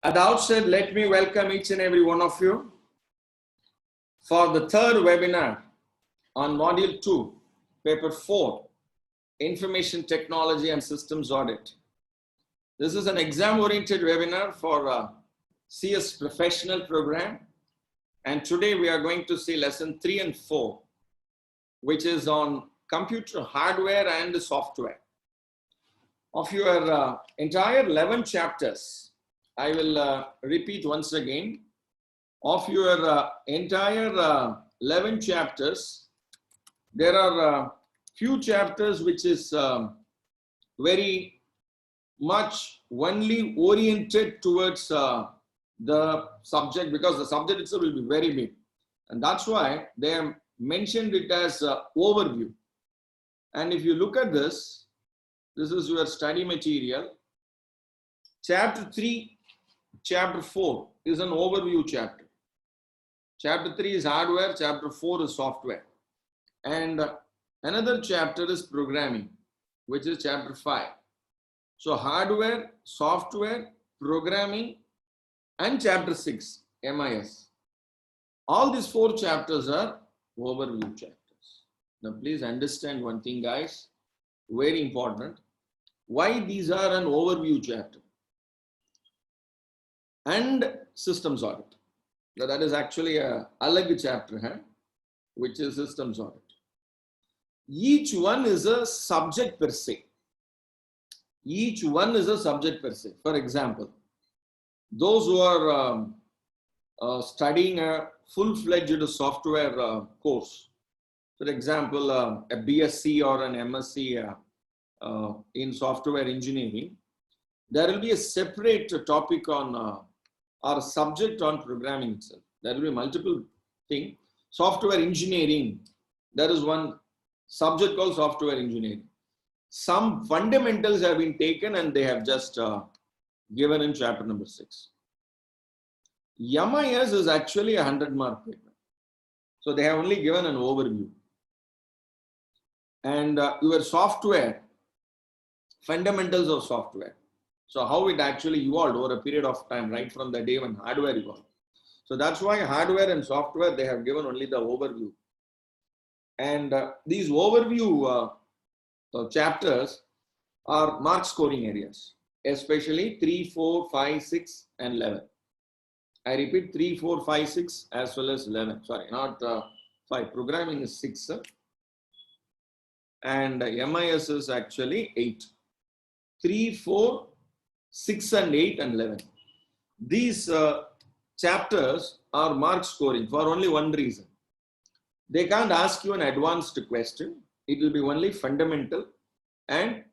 At the outset, let me welcome each and every one of you for the third webinar on Module 2, Paper 4, Information Technology and Systems Audit. This is an exam-oriented webinar for CS Professional Program. And today we are going to see lesson 3 and 4, which is on computer hardware and software. Of your entire 11 chapters, I will repeat once again, of your entire 11 chapters, there are few chapters which is very much only oriented towards the subject, because the subject itself will be very big. And that's why they have mentioned it as overview. And if you look at this, this is your study material. Chapter 3, Chapter 4 is an overview chapter. Chapter 3 is hardware, Chapter 4 is software. And another chapter is programming, which is Chapter 5. So hardware, software, programming, and Chapter 6, MIS. All these 4 chapters are overview chapters. Now please understand one thing, guys, very important. Why these are an overview chapter? And systems audit. So that is actually a alag chapter, which is systems audit. Each one is a subject per se. Each one is a subject per se. For example, those who are studying a full-fledged software course, for example, a BSc or an MSc in software engineering, there will be a separate topic on or subject on programming itself. There will be multiple things. Software engineering, there is one subject called software engineering. Some fundamentals have been taken and they have just given in chapter number 6. MIS is actually a 100-mark paper. So they have only given an overview. And your software, fundamentals of software. So how it actually evolved over a period of time, right from the day when hardware evolved. So that's why hardware and software, they have given only the overview. And these overview chapters are mark scoring areas, especially 3, 4, 5, 6, and 11. I repeat, 3, 4, 5, 6, as well as 11. Sorry, not 5. Programming is 6. And MIS is actually 8. 3, 4, 6 and 8 and 11. These chapters are mark scoring for only one reason. They can't ask you an advanced question. It will be only fundamental, and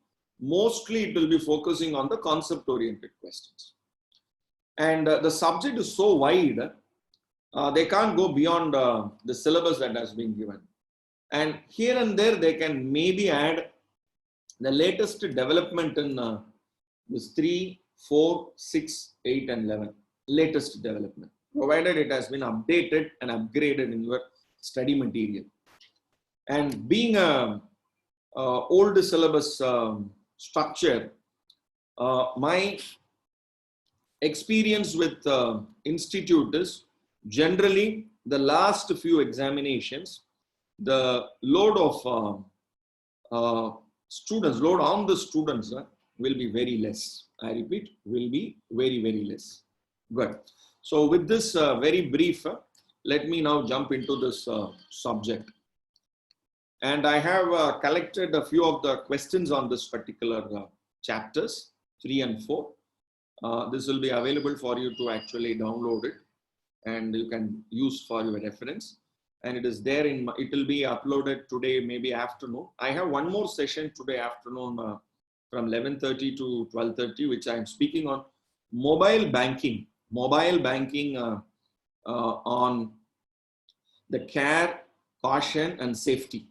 mostly it will be focusing on the concept oriented questions. And the subject is so wide, they can't go beyond the syllabus that has been given. And here and there, they can maybe add the latest development in this 3, 4, 6, 8, and 11. Latest development, provided it has been updated and upgraded in your study material. And being a old syllabus structure, my experience with institute is generally the last few examinations, the load of students, load on the students will be very less. I repeat, will be very, very less. Good. So with this very brief, let me now jump into this subject. And I have collected a few of the questions on this particular chapters, 3 and 4. This will be available for you to actually download it, and you can use for your reference. And it is there in, it will be uploaded today, maybe afternoon. I have one more session today afternoon from 11:30 to 12:30, which I am speaking on mobile banking. Mobile banking on the care, caution, and safety.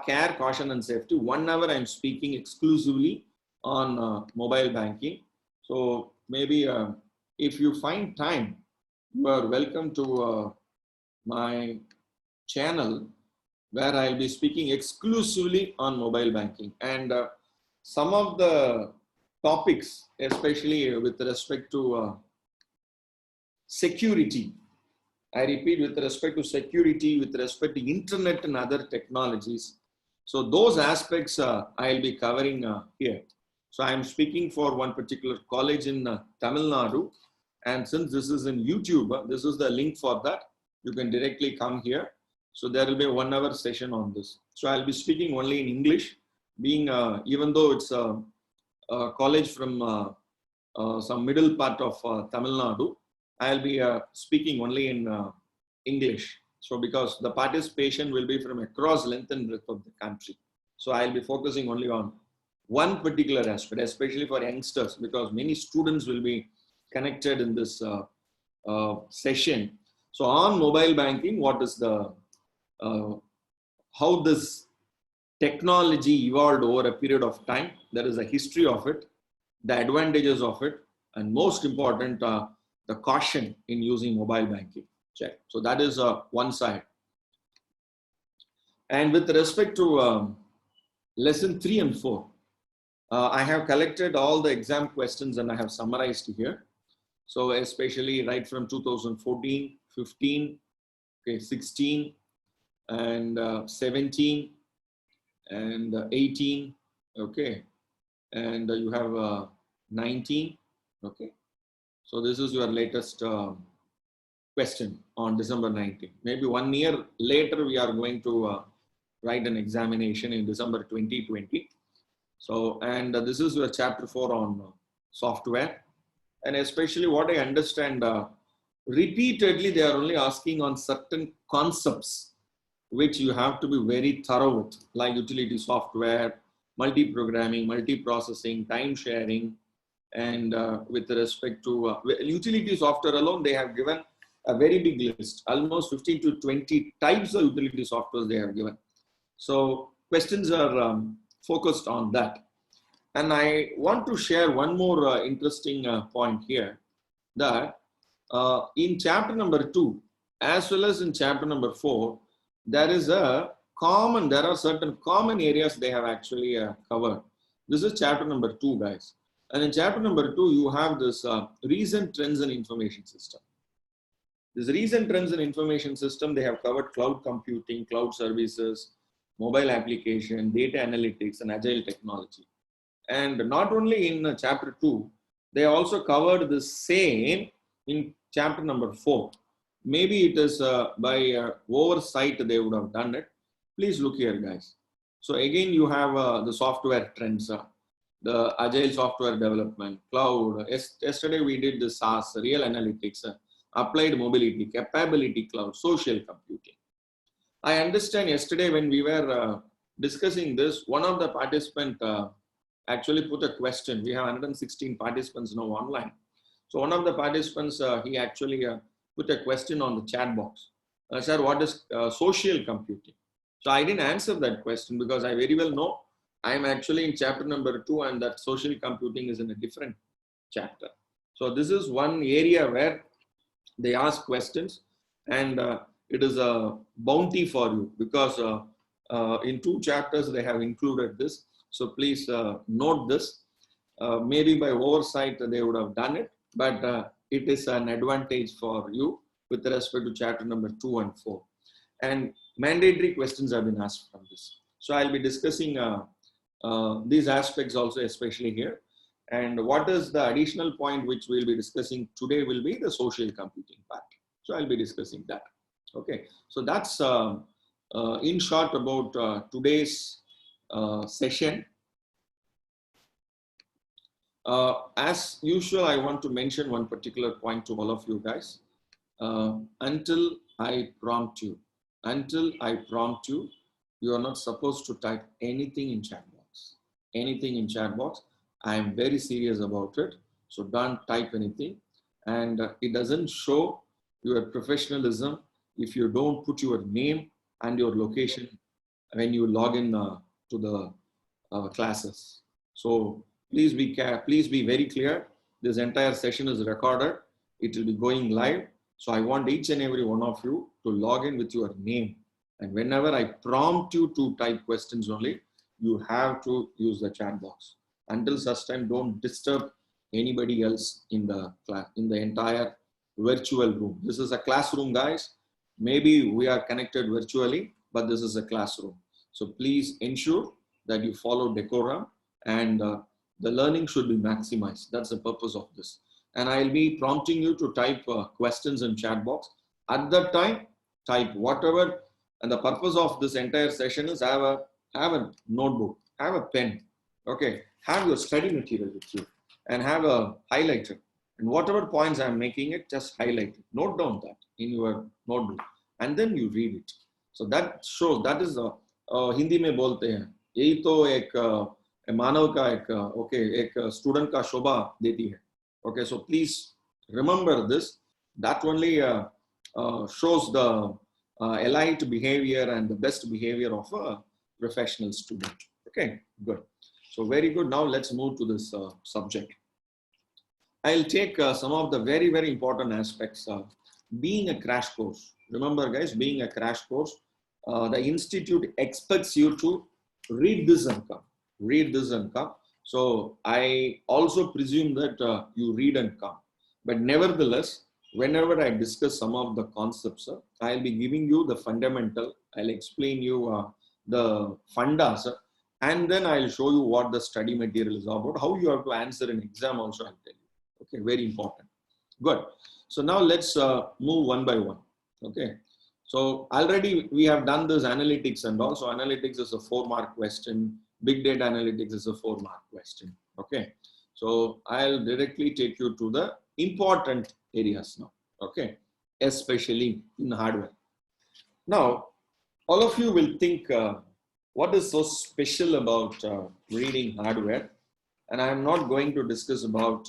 Care, caution, and safety. 1 hour I am speaking exclusively on mobile banking. So maybe if you find time, you are welcome to my channel, where I'll be speaking exclusively on mobile banking. And some of the topics, especially with respect to security. I repeat, with respect to security, with respect to internet and other technologies. So those aspects I'll be covering here. So I'm speaking for one particular college in Tamil Nadu. And since this is in YouTube, this is the link for that. You can directly come here. So there will be a 1 hour session on this. So I'll be speaking only in English, being even though it's a college from some middle part of Tamil Nadu, I'll be speaking only in English. So because the participation will be from across length and breadth of the country. So I'll be focusing only on one particular aspect, especially for youngsters, because many students will be connected in this session. So on mobile banking, what is the, how this technology evolved over a period of time. There is a history of it, the advantages of it, and most important, the caution in using mobile banking. Check. So that is one side. And with respect to lesson 3 and 4, I have collected all the exam questions and I have summarized here. So especially right from 2014, 15, okay, 16, and 17, and 18, okay, and you have 19, okay. So this is your latest question on December 19. Maybe 1 year later, we are going to write an examination in December 2020. So, and this is your chapter 4 on software. And especially what I understand, repeatedly, they are only asking on certain concepts, which you have to be very thorough with, like utility software, multiprogramming, multiprocessing, time sharing, and with respect to utility software alone, they have given a very big list, almost 15 to 20 types of utility software they have given. So questions are focused on that. And I want to share one more interesting point here, that in chapter number 2, as well as in chapter number 4, there is a common, there are certain common areas they have actually covered. This is chapter number 2, guys. And in chapter number 2, you have this recent trends in information system. This recent trends in information system, they have covered cloud computing, cloud services, mobile application, data analytics, and agile technology. And not only in chapter 2, they also covered the same in chapter number 4. Maybe it is by oversight they would have done it. Please look here, guys. So again, you have the software trends, the agile software development, cloud. Yesterday we did the SaaS, real analytics, applied mobility, capability cloud, social computing. I understand yesterday when we were discussing this, one of the participants actually put a question. We have 116 participants now online. So one of the participants, he actually put a question on the chat box. Sir, what is social computing? So I didn't answer that question because I very well know I'm actually in chapter number 2 and that social computing is in a different chapter. So this is one area where they ask questions, and it is a bounty for you because in 2 chapters they have included this. So please note this. Maybe by oversight they would have done it, but it is an advantage for you with respect to chapter number 2 and 4. And mandatory questions have been asked from this. So I'll be discussing these aspects also, especially here. And what is the additional point which we'll be discussing today will be the social computing part. So I'll be discussing that. Okay, so that's in short about today's session. As usual, I want to mention one particular point to all of you guys. Until I prompt you, you are not supposed to type anything in chat box. Anything in chat box. I am very serious about it. So don't type anything. And it doesn't show your professionalism if you don't put your name and your location when you log in to the classes. So please be very clear. This entire session is recorded. It will be going live. So I want each and every one of you to log in with your name. And whenever I prompt you to type questions only, you have to use the chat box. Until such time, don't disturb anybody else in the class, in the entire virtual room. This is a classroom, guys. Maybe we are connected virtually, but this is a classroom. So please ensure that you follow decorum, and the learning should be maximized. That's the purpose of this. And I'll be prompting you to type questions in chat box. At that time, type whatever. And the purpose of this entire session is have a notebook, have a pen, okay, have your study material with you, and have a highlighter. And whatever points I'm making it, just highlight it. Note down that in your notebook, and then you read it. So that shows, that is Hindi में बोलते हैं, यही तो एक मानव का एक okay एक student का शोभा देती है. Okay, so please remember this. That only shows the elite behavior and the best behavior of a professional student. Okay, good. So very good. Now let's move to this subject. I'll take some of the very, very important aspects of being a crash course. Remember, guys, being a crash course, the institute expects you to read this and come. Read this and come. So I also presume that you read and come. But nevertheless, whenever I discuss some of the concepts, I'll be giving you the fundamental. I'll explain you the fundas, and then I'll show you what the study material is about, how you have to answer an exam also, I'll tell you. Okay, very important. Good. So now let's move one by one. Okay. So already we have done this analytics and also analytics is a 4-mark question. Big data analytics is a 4-mark question. Okay. So I'll directly take you to the important areas now. Okay. Especially in hardware. Now, all of you will think, what is so special about reading hardware? And I'm not going to discuss about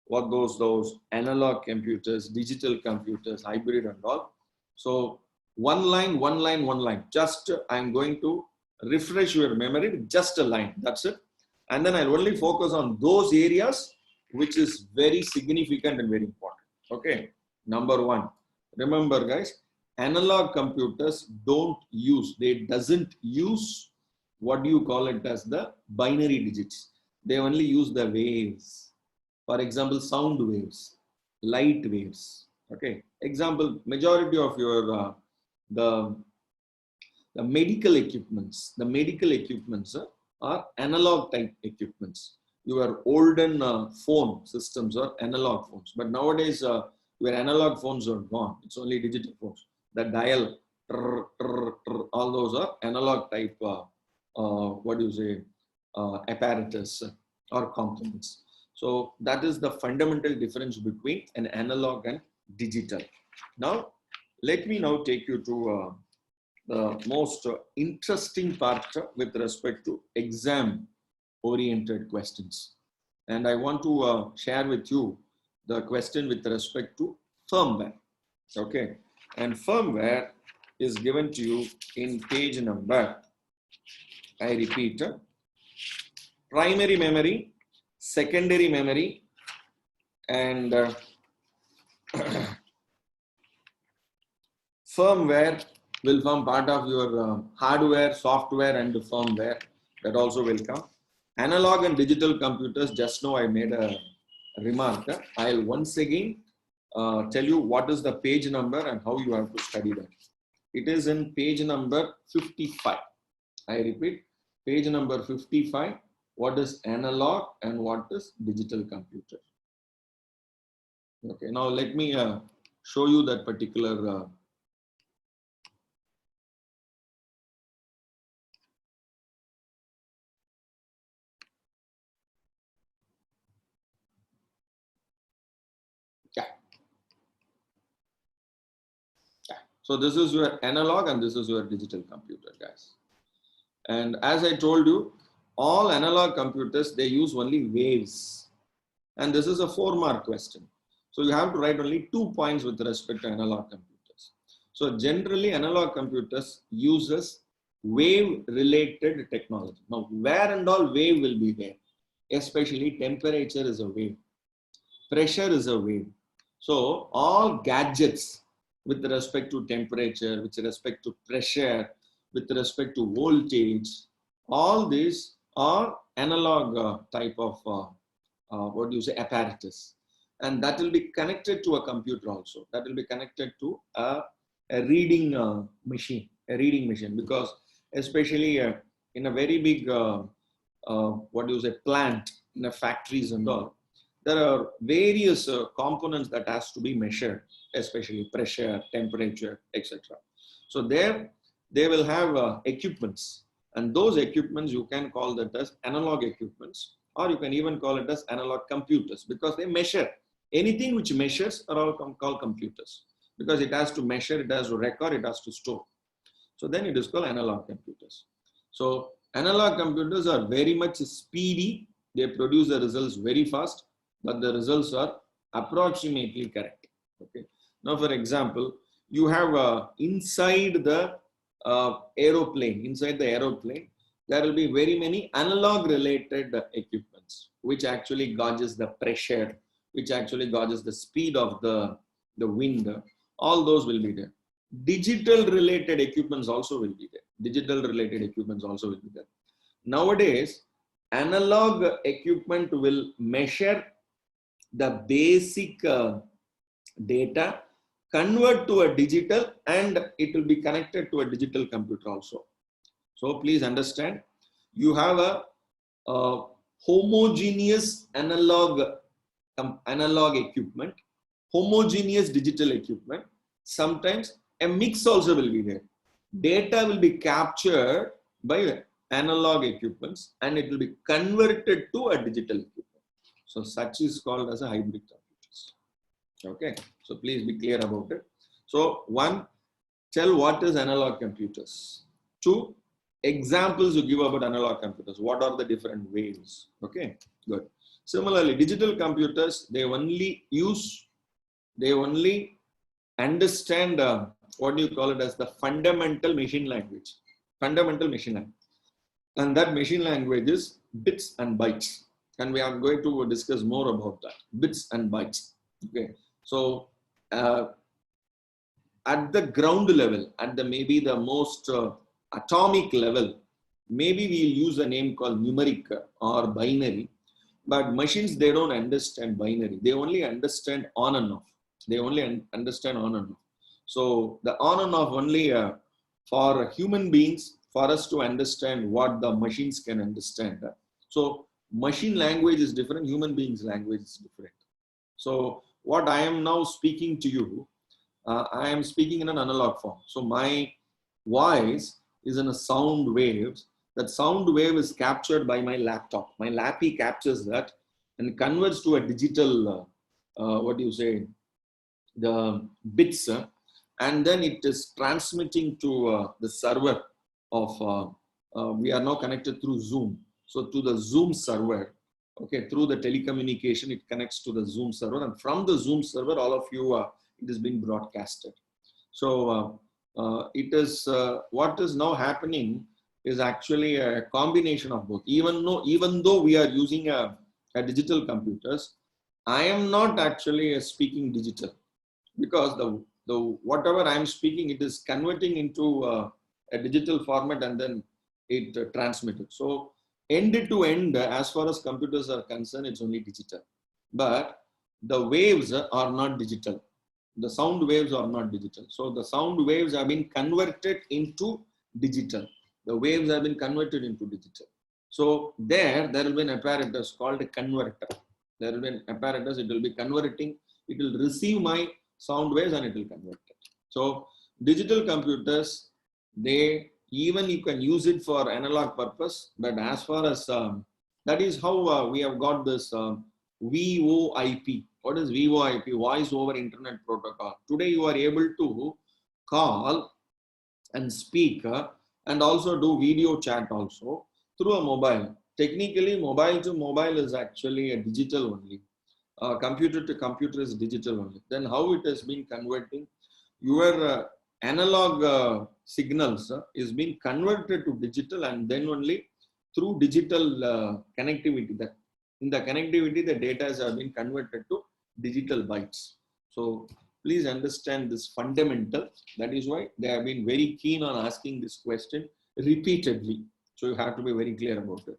what those analog computers, digital computers, hybrid and all. So one line. Just I'm going to refresh your memory with just a line. That's it. And then I'll only focus on those areas which is very significant and very important. Okay. Number one. Remember, guys, analog computers doesn't use what do you call it as the binary digits. They only use the waves. For example, sound waves, light waves. Okay. Example, majority of your the medical equipments. The medical equipments are analog type equipments. Your olden phone systems are analog phones, but nowadays your analog phones are gone. It's only digital phones. The dial, all those are analog type. What do you say? Apparatus or components. So that is the fundamental difference between an analog and digital. Now, let me now take you to the most interesting part with respect to exam-oriented questions. And I want to share with you the question with respect to firmware. Okay. And firmware is given to you in page number, I repeat, primary memory, secondary memory, and firmware will form part of your hardware, software, and firmware. That also will come. Analog and digital computers, just now I made a remark. I'll once again tell you what is the page number and how you have to study that. It is in page number 55. I repeat, page number 55. What is analog and what is digital computer? Okay, now let me show you that particular So this is your analog and this is your digital computer, guys. And as I told you, all analog computers, they use only waves. And this is a 4-mark question. So you have to write only 2 points with respect to analog computers. So generally, analog computers uses wave-related technology. Now, where and all wave will be there? Especially temperature is a wave. Pressure is a wave. So all gadgets with respect to temperature, with respect to pressure, with respect to voltage, all these are analog type of, what do you say, apparatus. and that will be connected to a computer also. That will be connected to a reading machine, because especially in a very big, what do you say, plant, in a factories and all, there are various components that has to be measured, especially pressure, temperature, etc. So there they will have equipments, and those equipments you can call that as analog equipments, or you can even call it as analog computers, because they measure. Anything which measures are all called computers, because it has to measure, it has to record, it has to store. So then it is called analog computers. So analog computers are very much speedy. They produce the results very fast, but the results are approximately correct. Okay. Now, for example, you have inside the aeroplane, there will be very many analog related equipments, which actually gauges the pressure, which actually gauges the speed of the wind. All those will be there. Digital related equipments also will be there. Nowadays, analog equipment will measure the basic data, convert to a digital, and it will be connected to a digital computer also. So please understand, you have a homogeneous analog equipment, homogeneous digital equipment. Sometimes a mix also will be there. Data will be captured by analog equipments and it will be converted to a digital equipment. So such is called as a hybrid computers. Okay, so please be clear about it. So one, tell what is analog computers. Two, examples you give about analog computers. What are the different waves? Okay, good. Similarly, digital computers, they only understand what do you call it as the fundamental machine language. And that machine language is bits and bytes. And we are going to discuss more about that, bits and bytes. Okay, so at the ground level, at the maybe the most atomic level, maybe we'll use a name called numeric or binary. But machines, they don't understand binary. They only understand on and off. So the on and off only for human beings, for us to understand what the machines can understand. So machine language is different, human beings language is different. So what I am now speaking to you, I am speaking in an analog form. So my voice is in a sound waves. That sound wave is captured by my laptop. My lappy captures that and converts to a digital, the bits, and then it is transmitting to the server of, we are now connected through Zoom. So to the Zoom server, okay, through the telecommunication, it connects to the Zoom server, and from the Zoom server, all of you, it is being broadcasted. So it is what is now happening is actually a combination of both. Even though we are using a digital computers, I am not actually speaking digital, because the whatever I am speaking, it is converting into a digital format and then it transmitted. So end to end, as far as computers are concerned, it's only digital. But the waves are not digital. The sound waves are not digital. So the sound waves have been converted into digital. The waves have been converted into digital. So there will be an apparatus called a converter. There will be an apparatus, it will be converting, it will receive my sound waves and it will convert it. So digital computers, even you can use it for analog purpose, but as far as that is how we have got this VoIP. What is VoIP? Voice over Internet Protocol. Today you are able to call and speak and also do video chat also through a mobile. Technically, mobile to mobile is actually a digital only. Computer to computer is digital only. Then how it has been converting? Your analog signals is being converted to digital, and then only through digital connectivity. That in the connectivity, the data have been converted to digital bytes. So please understand this fundamental. That is why they have been very keen on asking this question repeatedly. So you have to be very clear about it.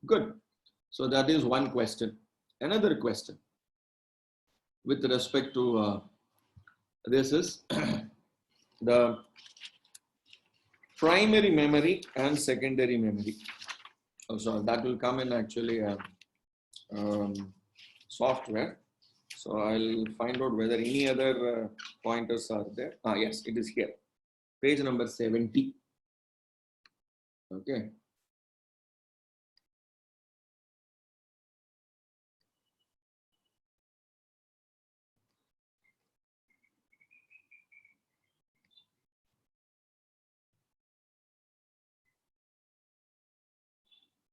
Good. So that is one question. Another question. with respect to this is the primary memory and secondary memory. Oh, sorry, that will come in actually software. So I'll find out whether any other pointers are there. Yes, it is here. Page number 70. Okay.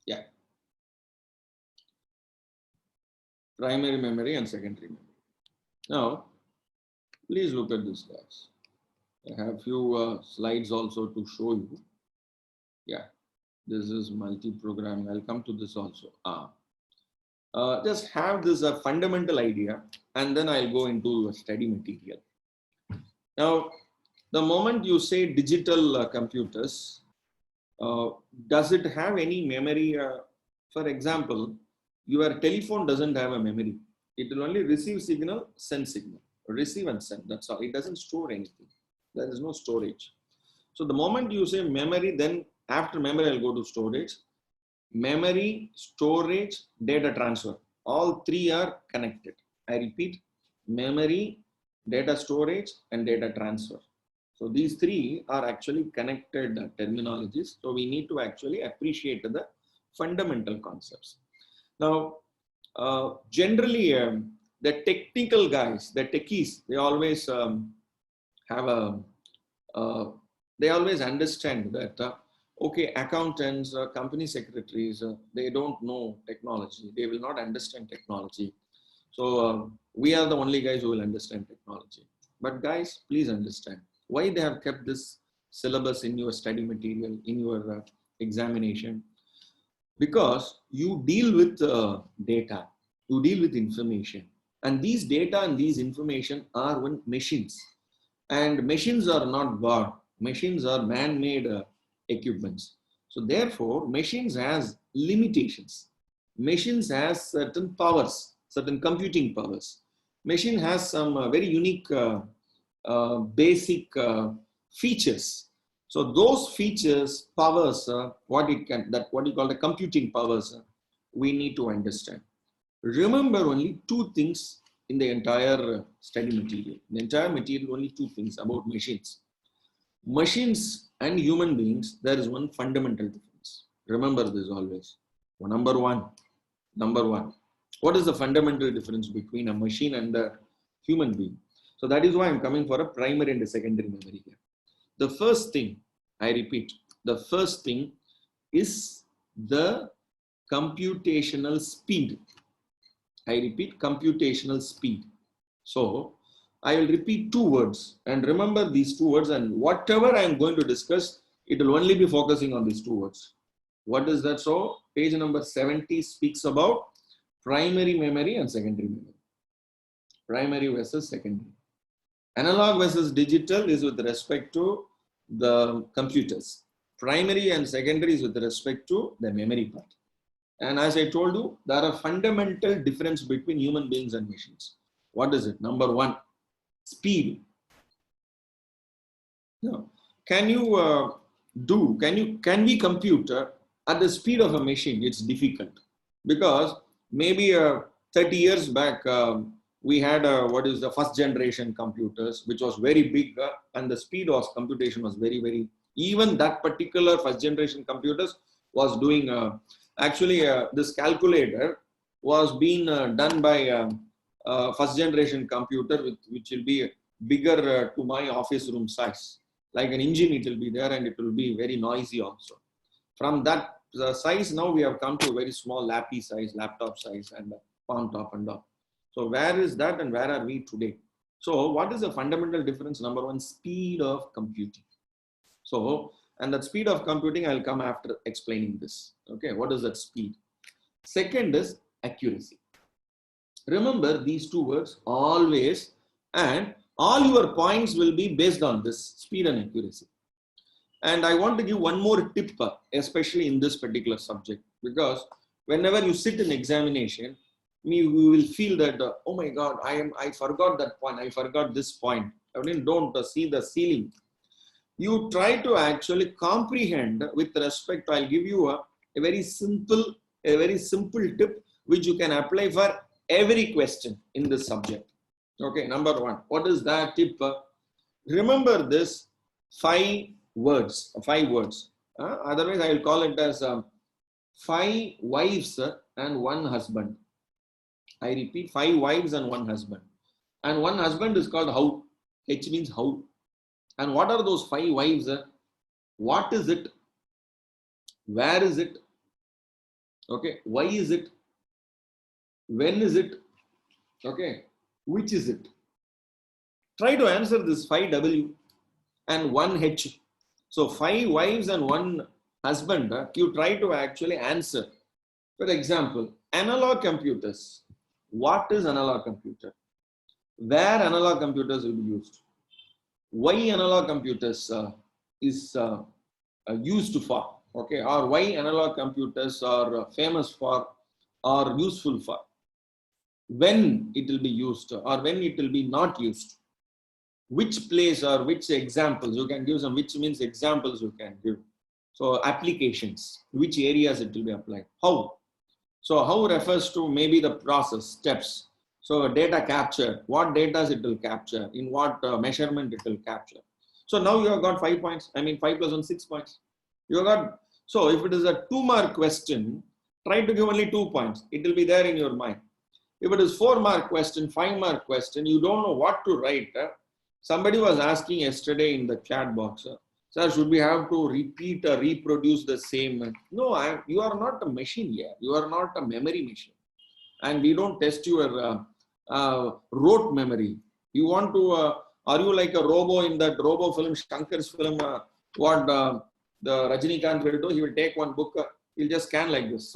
Yeah. Primary memory and secondary memory. Now, please look at this, guys. I have few slides also to show you. Yeah, this is multi-programming. I'll come to this also. Just have this fundamental idea, and then I'll go into study material. Now, the moment you say digital computers, does it have any memory? For example, your telephone doesn't have a memory. It will only receive signal, send signal, receive and send. That's all. It doesn't store anything. There is no storage. So the moment you say memory, then after memory, I'll go to storage. Memory, storage, data transfer. All three are connected. I repeat, memory, data storage, and data transfer. So these three are actually connected terminologies. So we need to actually appreciate the fundamental concepts. Now, generally, the technical guys, the techies, they always have a, they always understand that, okay, accountants, company secretaries, they don't know technology. They will not understand technology. So we are the only guys who will understand technology. But guys, please understand why they have kept this syllabus in your study material, in your examination. Because you deal with data, you deal with information. And these data and these information are machines. And machines are not God. Machines are man-made equipments. So therefore, machines has limitations. Machines has certain powers, certain computing powers. Machine has some very unique basic features. So those features, powers, what you call the computing powers, we need to understand. Remember only two things in the entire study material. The entire material, only two things about machines. Machines and human beings, there is one fundamental difference. Remember this always. Number one. What is the fundamental difference between a machine and a human being? So that is why I'm coming for a primary and a secondary memory here. The first thing, I repeat, the first thing is the computational speed. I repeat, computational speed. So I will repeat two words and remember these two words, and whatever I am going to discuss, it will only be focusing on these two words. What is that? So page number 70 speaks about primary memory and secondary memory. Primary versus secondary. Analog versus digital is with respect to the computers. Primary and secondary is with respect to the memory part. And as I told you, there are fundamental difference between human beings and machines. What is it? Number one, speed. Now, can we compute at the speed of a machine? It's difficult because maybe 30 years back, we had what is the first generation computers, which was very big, and the speed of computation was very, very, even that particular first generation computers was doing, this calculator was being done by first generation computer, which will be bigger to my office room size. Like an engine, it will be there and it will be very noisy also. From that size, now we have come to a very small lappy size, laptop size, and palm top and all. So where is that and where are we today? So what is the fundamental difference? Number one, speed of computing. So, and that speed of computing, I'll come after explaining this. Okay, what is that speed? Second is accuracy. Remember these two words always, and all your points will be based on this speed and accuracy. And I want to give one more tip, especially in this particular subject, because whenever you sit in examination, you will feel that, oh my God, I forgot that point. I forgot this point. I mean, don't see the ceiling. You try to actually comprehend with respect. I'll give you a very simple tip which you can apply for every question in this subject. Okay, number one, what is that tip? Remember this 5 words. Otherwise, I will call it as 5 wives and 1 husband. I repeat, 5 wives and 1 husband. And 1 husband is called how. H means how. And what are those 5 wives? What is it? Where is it? Okay, why is it? When is it? Okay, which is it? Try to answer this 5W and 1H. So 5 wives and 1 husband, you try to actually answer. For example, analog computers. What is analog computer? Where analog computers will be used? Why analog computers is used for? Okay, or why analog computers are famous for or useful for? When it will be used or when it will be not used? Which place or which examples you can give some, which means examples you can give. So applications, which areas it will be applied. How? So how refers to maybe the process, steps. So data capture, what data it will capture, in what measurement it will capture. So now you have got 5 points. I mean 5 plus 1, 6 points. You have got, so if it is a 2-mark question, try to give only 2 points. It will be there in your mind. If it is 4-mark question, 5-mark question, you don't know what to write. Somebody was asking yesterday in the chat box, sir, should we have to repeat or reproduce the same? No, you are not a machine here. You are not a memory machine. And we don't test your rote memory. You want to, are you like a robo in that robo film, Shankar's film, the Rajinikanth will do? He will take one book, he'll just scan like this,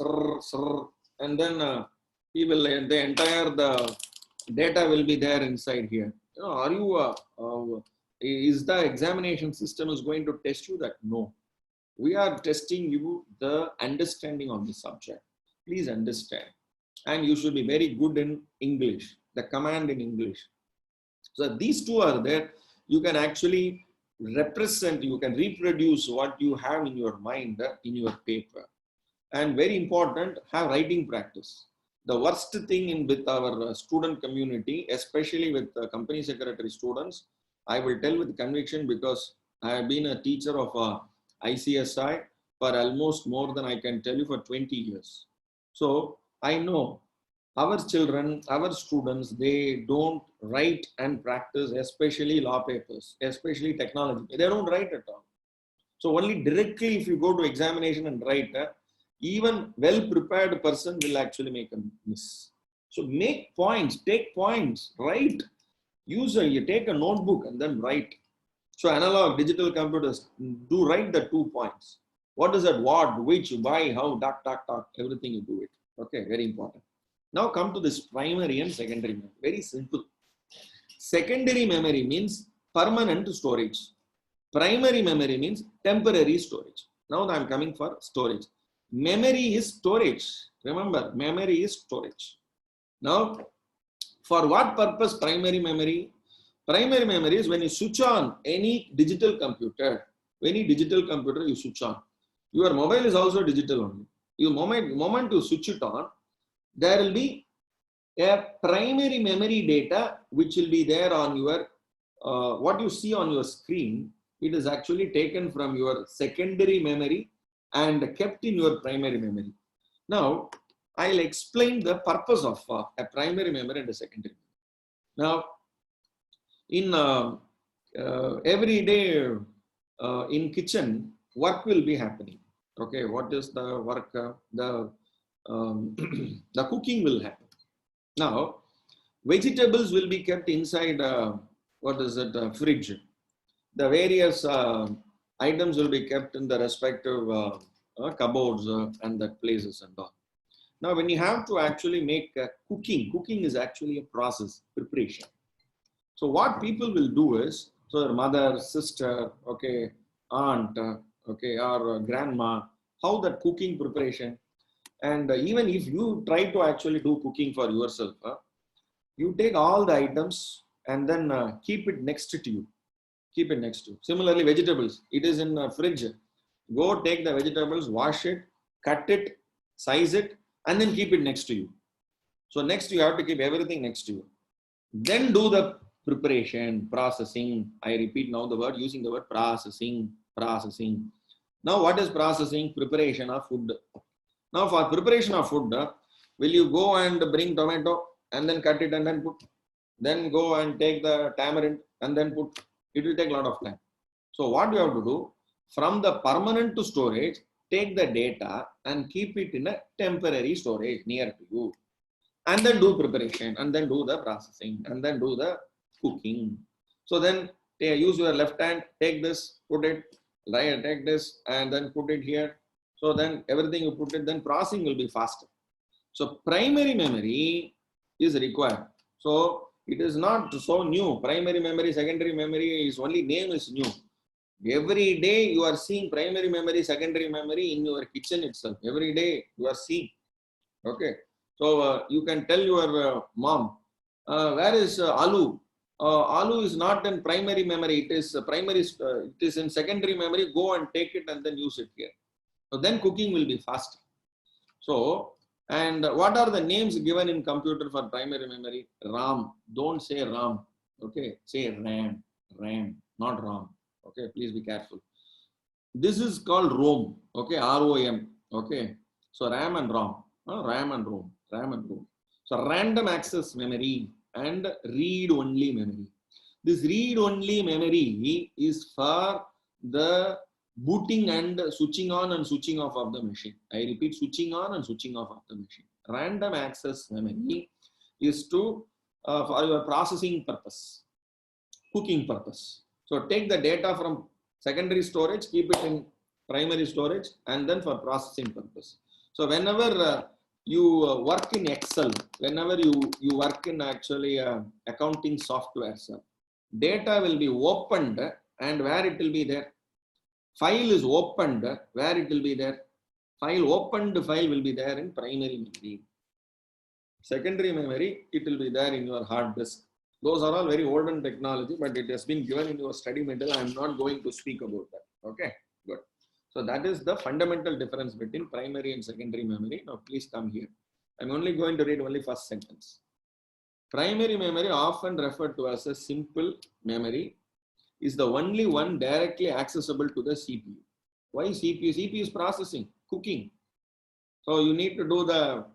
and then he will, the entire data will be there inside here. You know, are you, is the examination system is going to test you that? No. We are testing you the understanding of the subject. Please understand. And you should be very good in English, the command in English. So these 2 are there. You can actually represent, you can reproduce what you have in your mind in your paper. And very important, have writing practice. The worst thing with our student community, especially with company secretary students, I will tell with conviction because I have been a teacher of ICSI for almost more than I can tell you for 20 years. So I know our children, our students, they don't write and practice, especially law papers, especially technology. They don't write at all. So only directly if you go to examination and write, even well-prepared person will actually make a miss. So make points, take points, write. You take a notebook and then write. So analog, digital computers, do write the 2 points. What is that? What, which, why, how, everything you do it. Okay, very important. Now come to this primary and secondary memory. Very simple. Secondary memory means permanent storage. Primary memory means temporary storage. Now I am coming for storage. Memory is storage. Remember, memory is storage. Now, for what purpose primary memory? Primary memory is when you switch on any digital computer, you switch on. Your mobile is also digital only. You moment you switch it on, there will be a primary memory data which will be there on your, what you see on your screen. It is actually taken from your secondary memory and kept in your primary memory. Now, I'll explain the purpose of a primary memory and a secondary memory. Now, in every day in kitchen, work will be happening. Okay, what is the work? The cooking will happen. Now, vegetables will be kept inside, fridge. The various items will be kept in the respective cupboards and the places and all. Now, when you have to actually make cooking is actually a process, preparation. So what people will do is, so their mother, sister, okay, aunt, okay, or grandma, how that cooking preparation, And even if you try to actually do cooking for yourself, you take all the items and then keep it next to you. Keep it next to you. Similarly, vegetables. It is in a fridge. Go take the vegetables, wash it, cut it, size it, and then keep it next to you. So next you have to keep everything next to you. Then do the preparation, processing. I repeat now the word, using the word processing, processing. Now what is processing? Preparation of food. Now for preparation of food, will you go and bring tomato and then cut it and then put, then go and take the tamarind and then put, it will take a lot of time. So what you have to do, from the permanent to storage, take the data and keep it in a temporary storage near to you. And then do preparation, and then do the processing, and then do the cooking. So then use your left hand, take this, put it, right, take this, and then put it here. So then everything you put it, then processing will be faster. So primary memory is required. So it is not so new. Primary memory, secondary memory is only name is new. Every day you are seeing primary memory, secondary memory in your kitchen itself. Every day you are seeing. Okay. So you can tell your mom, where is aloo? Aloo is not in primary memory. It is primary. It is in secondary memory. Go and take it and then use it here. So then cooking will be faster. So, and what are the names given in computer for primary memory? RAM. Don't say RAM. Okay. Say RAM. RAM, not RAM. Okay. Please be careful. This is called ROM. Okay. ROM. Okay. So RAM and ROM. RAM and ROM. RAM and ROM. So random access memory and read-only memory. This read-only memory is for the booting and switching on and switching off of the machine. I repeat, switching on and switching off of the machine. Random access memory is to for your processing purpose, cooking purpose. So take the data from secondary storage, keep it in primary storage, and then for processing purpose. So whenever you work in Excel, whenever you work in actually accounting software, data will be opened and where it will be there. File is opened, where it will be there. Opened file will be there in primary memory. Secondary memory, it will be there in your hard disk. Those are all very olden technology, but it has been given in your study material. I am not going to speak about that. Okay, good. So that is the fundamental difference between primary and secondary memory. Now please come here. I'm only going to read only first sentence. Primary memory, often referred to as a simple memory, is the only one directly accessible to the CPU. Why CPU? CPU is processing, cooking. So you need to do the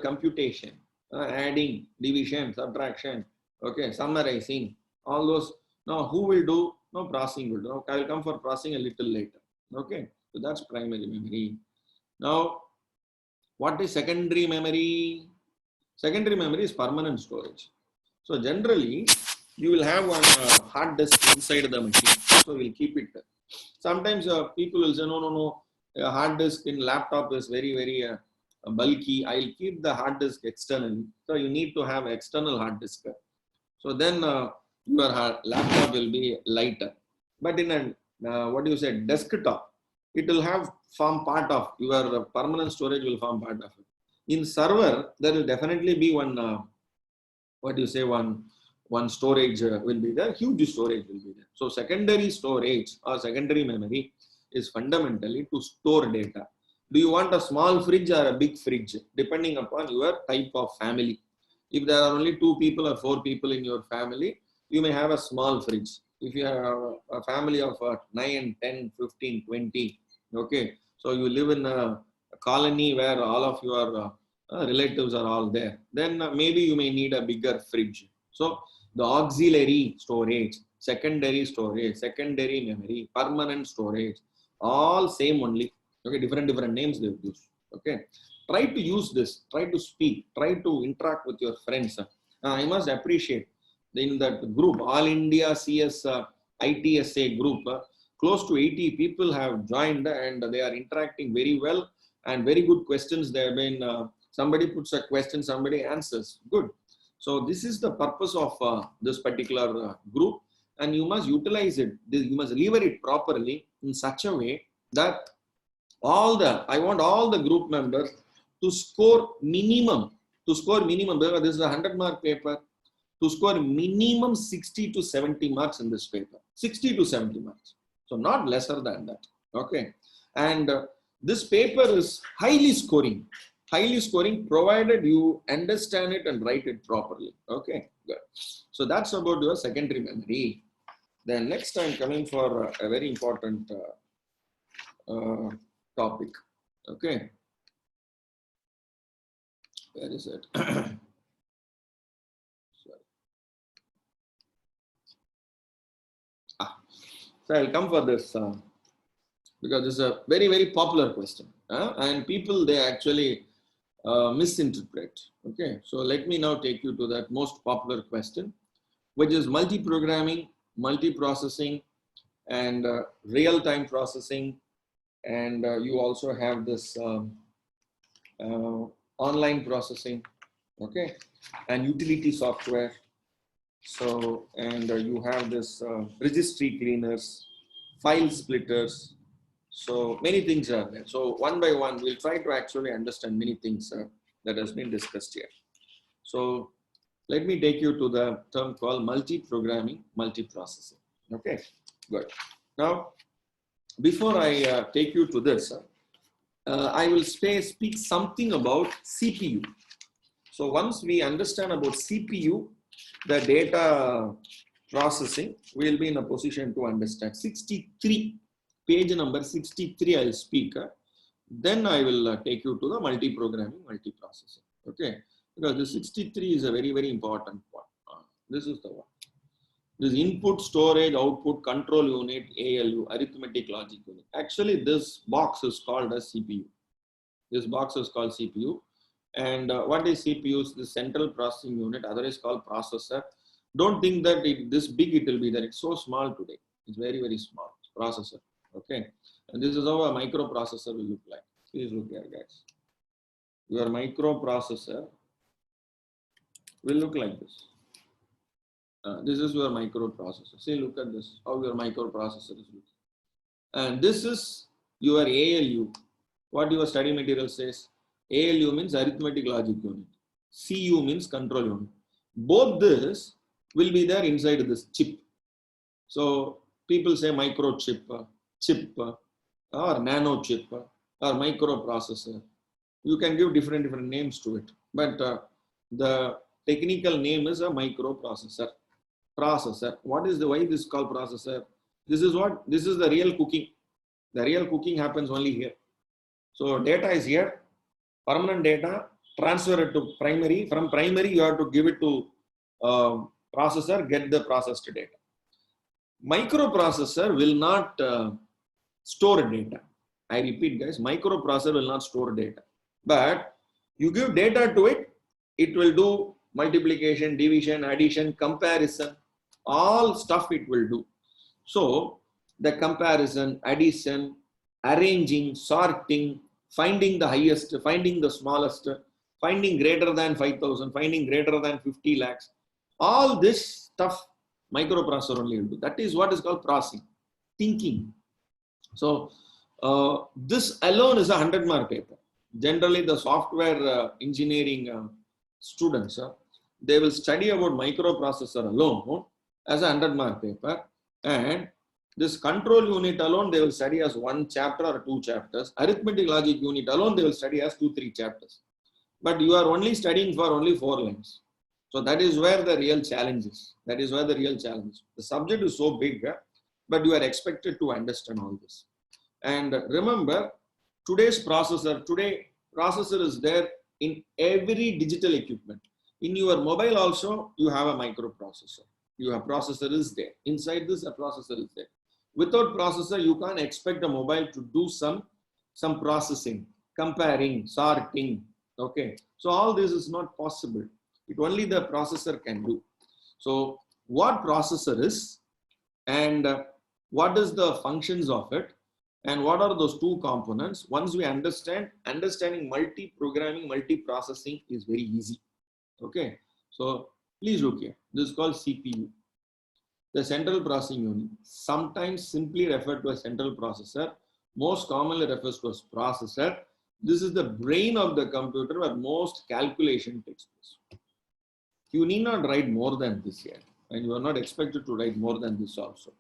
computation, adding, division, subtraction, okay, summarizing, all those. Now who will do? No, processing will do. Okay, I will come for processing a little later. Okay, so that's primary memory. Now, what is secondary memory? Secondary memory is permanent storage. So generally, you will have one hard disk inside the machine. So we'll keep it. Sometimes people will say, no, a hard disk in laptop is very, very bulky. I'll keep the hard disk externally. So you need to have external hard disk. So then your laptop will be lighter. But in a desktop, it will have form part of your permanent storage will form part of it. In server, there will definitely be one one storage will be there, huge storage will be there. So secondary storage or secondary memory is fundamentally to store data. Do you want a small fridge or a big fridge? Depending upon your type of family. If there are only 2 people or 4 people in your family, you may have a small fridge. If you have a family of 9, 10, 15, 20, okay, so you live in a colony where all of your relatives are all there, then maybe you may need a bigger fridge. So the auxiliary storage, secondary memory, permanent storage, all same only. Okay, different names they use. Okay, try to use this, try to speak, try to interact with your friends. I must appreciate in that group, All India CS IT&SA group, close to 80 people have joined and they are interacting very well and very good questions. There have been somebody puts a question, somebody answers. Good. So this is the purpose of this particular group, and you must utilize it. You must lever it properly in such a way that I want all the group members to score minimum, because this is a 100-mark paper, to score minimum 60 to 70 marks in this paper. 60 to 70 marks. So not lesser than that. Okay. And this paper is highly scoring, provided you understand it and write it properly. Okay, good. So that's about your secondary memory. Then next I'm coming for a very important topic. Okay. Where is it? So I'll come for this because this is a very, very popular question. And people, they actually misinterpret. Okay, so let me now take you to that most popular question, which is multiprogramming, multiprocessing, and real-time processing. And you also have this online processing, okay, and utility software. So, and you have this registry cleaners, file splitters. So many things are there. So one by one, we'll try to actually understand many things that has been discussed here. So let me take you to the term called multiprogramming, multiprocessing. Okay, good. Now, before I take you to this, I will speak something about CPU. So once we understand about CPU, the data processing, we will be in a position to understand. 63, page number 63, I'll speak. Then I will take you to the multiprogramming, multiprocessing. Okay, because the 63 is a very, very important one. This is the one. This input, storage, output, control unit, ALU, arithmetic logic unit. Actually, this box is called as CPU. This box is called CPU. And what is CPU? Is the central processing unit, otherwise called processor. Don't think that this big it will be there. It's so small today. It's very, very small. Processor. Okay. And this is how a microprocessor will look like. Please look here, guys. Your microprocessor will look like this. This is your microprocessor. See, look at this, how your microprocessor is looking. And this is your ALU. What your study material says? ALU means arithmetic logic unit. CU means control unit. Both this will be there inside this chip. So people say microchip, chip, or nano chip, or microprocessor. You can give different names to it. But the technical name is a microprocessor. Processor. What is the why this is called processor? This is the real cooking. The real cooking happens only here. So data is here, permanent data, transfer it to primary. From primary, you have to give it to processor, get the processed data. Microprocessor will not store data. I repeat, guys, microprocessor will not store data. But you give data to it, it will do multiplication, division, addition, comparison, all stuff it will do. So the comparison, addition, arranging, sorting, finding the highest, finding the smallest, finding greater than 5,000, finding greater than 50 lakhs, all this stuff microprocessor only will do. That is what is called processing, thinking. So this alone is a 100-mark paper. Generally, the software engineering students, they will study about microprocessor alone as a 100-mark paper, and this control unit alone they will study as 1 chapter or 2 chapters. Arithmetic logic unit alone they will study as 2-3 chapters. But you are only studying for only 4 lines. So that is where the real challenge is. That is where the real challenge is. The subject is so big, but you are expected to understand all this. And remember, today's processor is there in every digital equipment. In your mobile also, you have a microprocessor. Your processor is there. Inside this, a processor is there. Without processor, you can't expect a mobile to do some processing, comparing, sorting. Okay. So all this is not possible. It only the processor can do. So what processor is, and what is the functions of it, and what are those 2 components? Once we understanding multiprogramming, multiprocessing is very easy. Okay. So please look here. This is called CPU. The central processing unit, sometimes simply referred to as central processor, most commonly refers to as processor. This is the brain of the computer where most calculation takes place. You need not write more than this here, and you are not expected to write more than this also.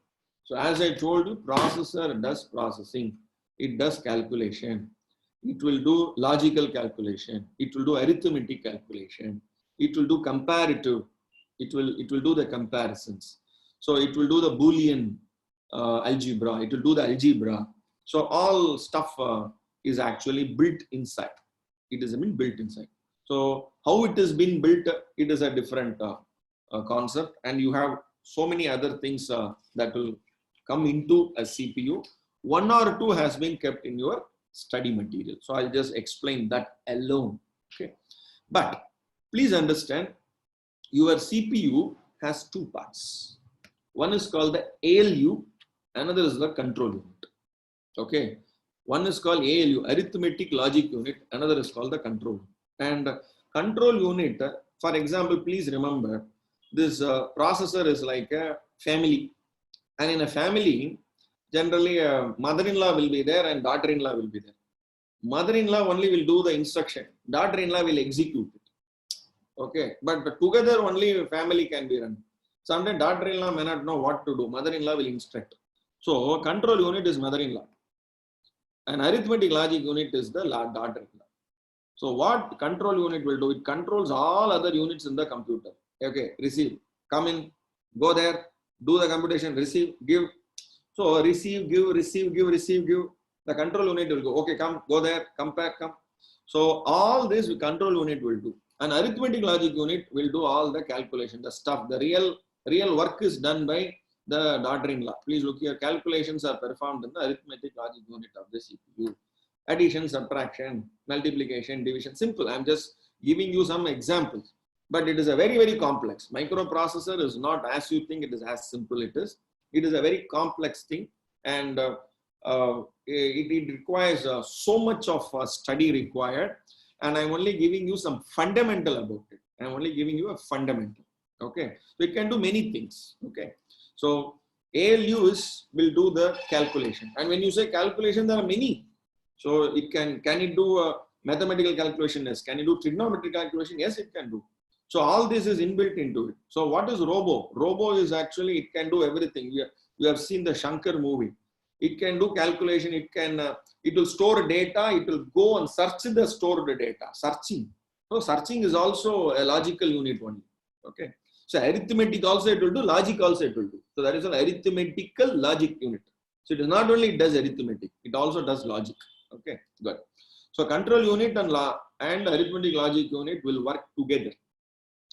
So as I told you, processor does processing, it does calculation, it will do logical calculation, it will do arithmetic calculation, it will do comparative, it will do the comparisons. So it will do the Boolean algebra, it will do the algebra. So all stuff is actually built inside. It is been built inside. So how it has been built, it is a different concept, and you have so many other things that will come into a CPU. One or two has been kept in your study material. So I'll just explain that alone. Okay, but please understand, your CPU has two parts. One is called the ALU, another is the control unit. Okay, one is called ALU, arithmetic logic unit, another is called the control. And control unit, for example, please remember, this processor is like a family, and in a family, generally mother-in-law will be there and daughter-in-law will be there. Mother-in-law only will do the instruction, daughter-in-law will execute it. Okay, but together only family can be run. Sometimes daughter-in-law may not know what to do, mother-in-law will instruct. So control unit is mother-in-law, and arithmetic logic unit is the daughter-in-law. So what control unit will do? It controls all other units in the computer. Okay, receive, come in, go there, do the computation, receive, give. So receive, give, receive, give, receive, give. The control unit will go, okay, come, go there, come back, come. So all this control unit will do. An arithmetic logic unit will do all the calculation, the stuff. The real work is done by the daughter-in-law. Please look here, calculations are performed in the arithmetic logic unit of the CPU. Addition, subtraction, multiplication, division, simple. I'm just giving you some examples, but it is a very, very complex. Microprocessor is not as you think, it is as simple it is. It is a very complex thing, and it requires so much of study required, and I'm only giving you some fundamental about it. I'm only giving you a fundamental. Okay, so it can do many things. Okay, so ALUs will do the calculation, and when you say calculation, there are many. So it can it do a mathematical calculation? Yes. Can it do trigonometric calculation? Yes, it can do. So all this is inbuilt into it. So what is robo? Robo is actually, it can do everything. You have seen the Shankar movie. It can do calculation. It can it will store data. It will go and search the stored data. Searching. So searching is also a logical unit only. Okay. So arithmetic also it will do. Logic also it will do. So that is an arithmetical logic unit. So it is not only it does arithmetic. It also does logic. Okay, good. So control unit and arithmetic logic unit will work together.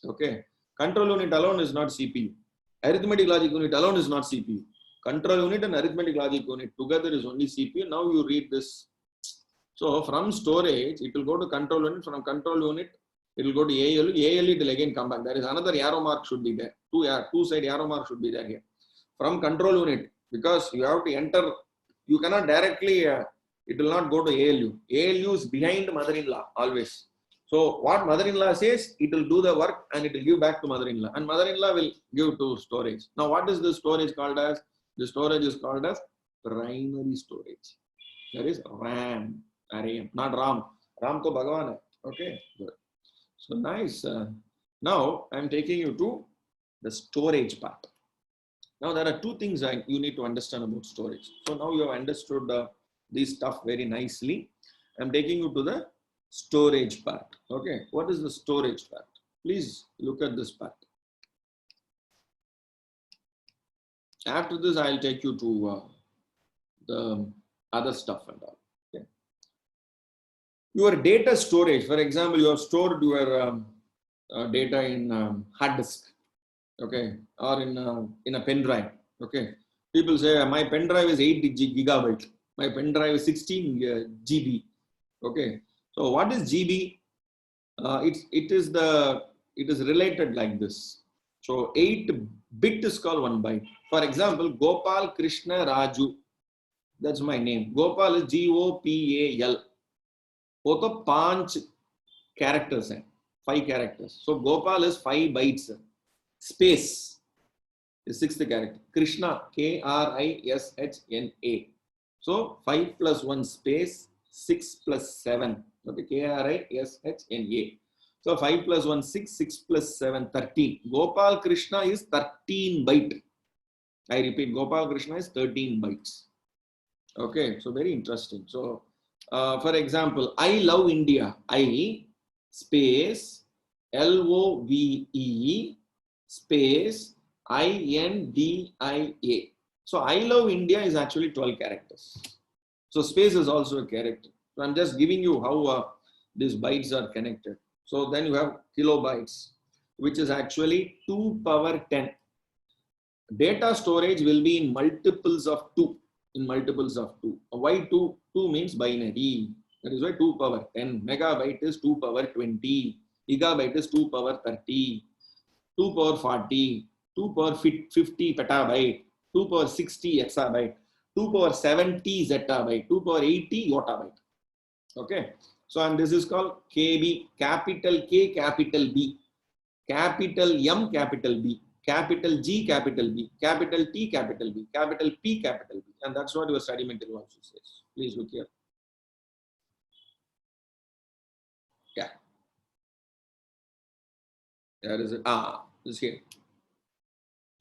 Okay, control unit alone is not CPU. Arithmetic logic unit alone is not CPU. Control unit and arithmetic logic unit together is only CPU. Now you read this. So from storage, it will go to control unit. From control unit, it will go to ALU. ALU, it will again come back. There is another arrow mark should be there. Two side arrow mark should be there here. From control unit, because you have to enter, you cannot directly. It will not go to ALU. ALU is behind mother-in-law always. So what mother-in-law says, it will do the work and it will give back to mother-in-law. And mother-in-law will give to storage. Now what is this storage called as? The storage is called as primary storage. That is RAM. RAM, not Ram. Ram to Bhagavan. Okay, good. So nice. Now I'm taking you to the storage part. Now there are two things you need to understand about storage. So now you have understood this stuff very nicely. I'm taking you to the storage part. Okay, what is the storage part? Please look at this part. After this, I'll take you to the other stuff and all. Okay. Your data storage, for example, you have stored your data in hard disk, okay, or in a pen drive. Okay, people say my pen drive is 8 gigabyte. My pen drive is 16 GB. Okay, so what is GB? It is related like this. So 8-bit is called 1 byte. For example, Gopal, Krishna, Raju. That's my name. Gopal is Gopal. Both of 5 characters, 5 characters. So Gopal is 5 bytes. Space is 6th character. Krishna, Krishna. So 5 plus 1 space 6 plus 7. Okay, KRISHNA. So 5 plus 1 6, 6 plus 7 13. Gopal Krishna is 13 byte. I repeat, Gopal Krishna is 13 bytes. Okay, so very interesting. So for example, I love India. I space LOVE space INDIA. So I love India is actually 12 characters. So space is also a character. So I'm just giving you how these bytes are connected. So then you have kilobytes, which is actually 2 power 10. Data storage will be in multiples of 2. In multiples of 2. Why 2? 2 means binary. That is why 2 power 10. Megabyte is 2 power 20. Gigabyte is 2 power 30. 2 power 40. 2 power 50 petabyte. 2 power 60 exabyte. 2 power 70 zettabyte. 2 power 80 yottabyte. Okay. So, and this is called KB, capital K, capital B, capital M, capital B, capital G, capital B, capital T, capital B, capital P, capital B. And that's what your study material also says. Please look here. Yeah. There is it. This here.